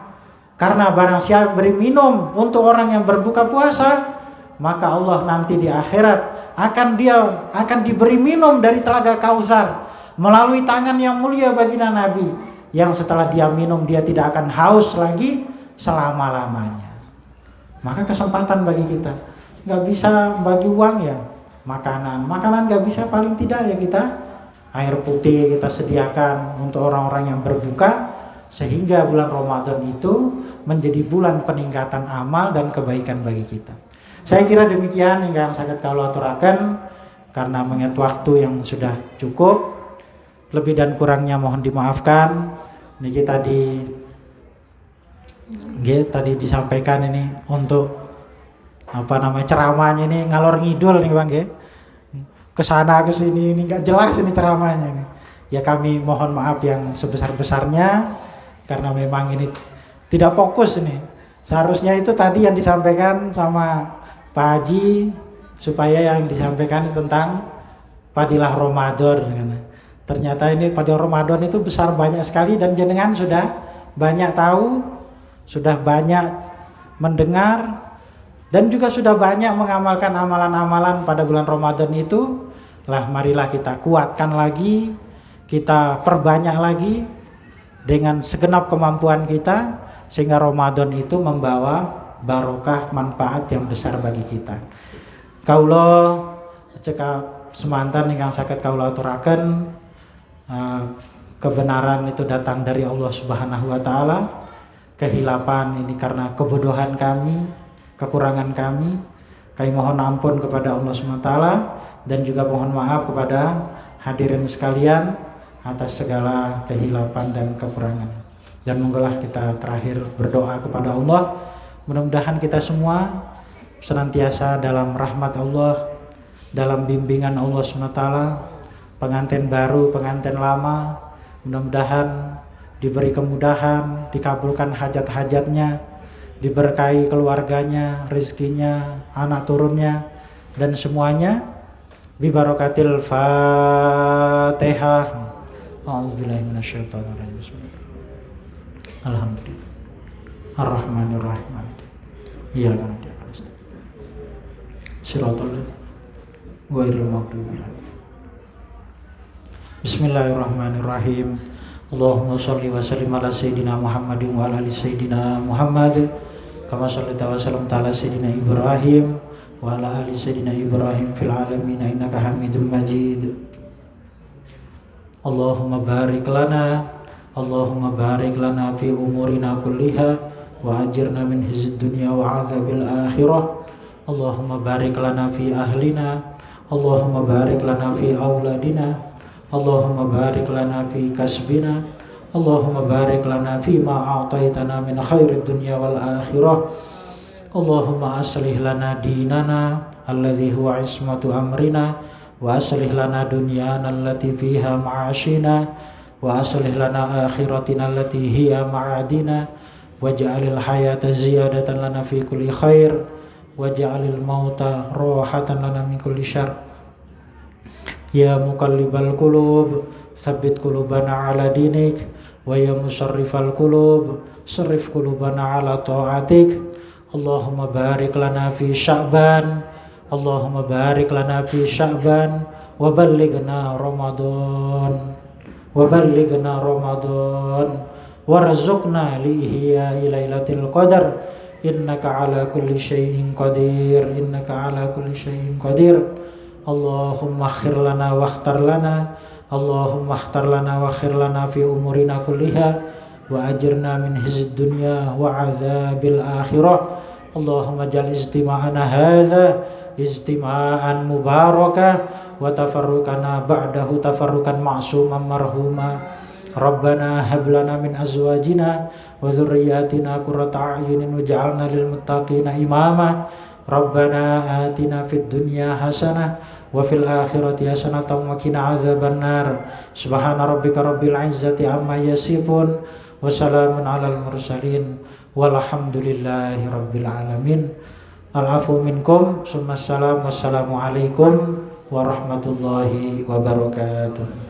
Karena barang siapa beri minum untuk orang yang berbuka puasa, maka Allah nanti di akhirat akan diberi minum dari telaga Kautsar melalui tangan yang mulia baginda Nabi, yang setelah dia minum dia tidak akan haus lagi selama-lamanya. Maka kesempatan bagi kita. Nggak bisa bagi uang ya, makanan nggak bisa, paling tidak ya kita air putih kita sediakan untuk orang-orang yang berbuka, sehingga bulan Ramadan itu menjadi bulan peningkatan amal dan kebaikan bagi kita. Saya kira demikian yang sangat kalau aturaken, karena mengingat waktu yang sudah cukup. Lebih dan kurangnya mohon dimaafkan. Ini tadi disampaikan ini untuk ceramahnya ini ngalor ngidul nih Bang, kesana kesini ini nggak jelas ini ceramahnya nih. Ya kami mohon maaf yang sebesar-besarnya karena memang ini tidak fokus nih. Seharusnya itu tadi yang disampaikan sama Pak Haji, supaya yang disampaikan tentang Fadilah Ramadan. Ternyata ini Fadilah Ramadan itu besar banyak sekali, dan jenengan sudah banyak tahu, sudah banyak mendengar, dan juga sudah banyak mengamalkan amalan-amalan pada bulan Ramadan itu. Lah marilah kita kuatkan lagi, kita perbanyak lagi dengan segenap kemampuan kita, sehingga Ramadan itu membawa barokah manfaat yang besar bagi kita. Kaula cekap semantan ingkang saged kaula aturaken, kebenaran itu datang dari Allah Subhanahu wa taala. Kehilapan ini karena kebodohan kami, kekurangan kami. Kami mohon ampun kepada Allah Subhanahu wa taala, dan juga mohon maaf kepada hadirin sekalian atas segala kehilapan dan kekurangan. Dan monggolah kita terakhir berdoa kepada Allah, mudah-mudahan kita semua senantiasa dalam rahmat Allah, dalam bimbingan Allah SWT. Pengantin baru, pengantin lama, mudah-mudahan diberi kemudahan, dikabulkan hajat-hajatnya, diberkahi keluarganya, rezekinya, anak turunnya, dan semuanya. Bibarakatil Fatihah. A'udzubillahi minasyaitonirrajim. Alhamdulillah. Ar-Rahmanir-Rahim. Iyyaka na'budu wa iyyaka nasta'in. Shiratal ladzina ghairil maghdubi 'alaihim. Bismillahirrahmanirrahim. Allahumma shalli wa sallim ala sayyidina Muhammadin wa ala ali sayyidina Muhammad kama shallaita wa sallamta ala sayyidina Ibrahim wa ala ali sayyidina Ibrahim fil alamin innaka Hamidum Majid. Allahumma barik lana fi umurina kulliha wa ajirna min hizzid dunya wa adzabil akhirah. Allahumma barik lana fi ahlina, Allahumma barik lana fi auladina, Allahumma barik lana fi kasbina, Allahumma barik lana fi ma a'taitana min khairid dunya wal akhirah. Allahumma aslih lana dinana alladhi huwa ismatu amrina, wa aslih lana dunyana allati fiha ma'ashina, wa aslih lana akhiratina allati hiya ma'adina, waj'alil hayata ziyadatan lana fi kulli khair, waj'alil mauta rohatan lana min kulli syarr. Ya muqallibal qulub tsabbit qulubana ala dinik, wa ya musarrifal qulub sarrif qulubana ala ta'atik. Allahumma barik lana fi Sya'ban, Allahumma barik lana fi Sya'ban wa ballighna Ramadan warzuqna li ihya'i lailatul qadar innaka ala kulli syai'in qadir Allahumma akhir lana wa akhtar lana, Allahumma akhtar lana wa akhir lana fi umurina kulliha wa ajirna min hizzid dunya wa azabil akhirah. Allahumma jal istima'ana hadza istima'an mubarakah wa tafarruqana ba'dahu tafarruqan ma'suman marhuma. Rabbana hab lana min azwajina wa dhurriyyatina qurrata a'yunin waj'alna lil muttaqina imama. Rabbana atina fid dunya hasanah wa fil akhirati hasanatan wa qina adzabannar. Subhana rabbika rabbil izzati amma yasifun wa salamun alal mursalin walhamdulillahi rabbil alamin. Al-afu minkum, summa salam, wassalamu alaikum warahmatullahi wabarakatuh.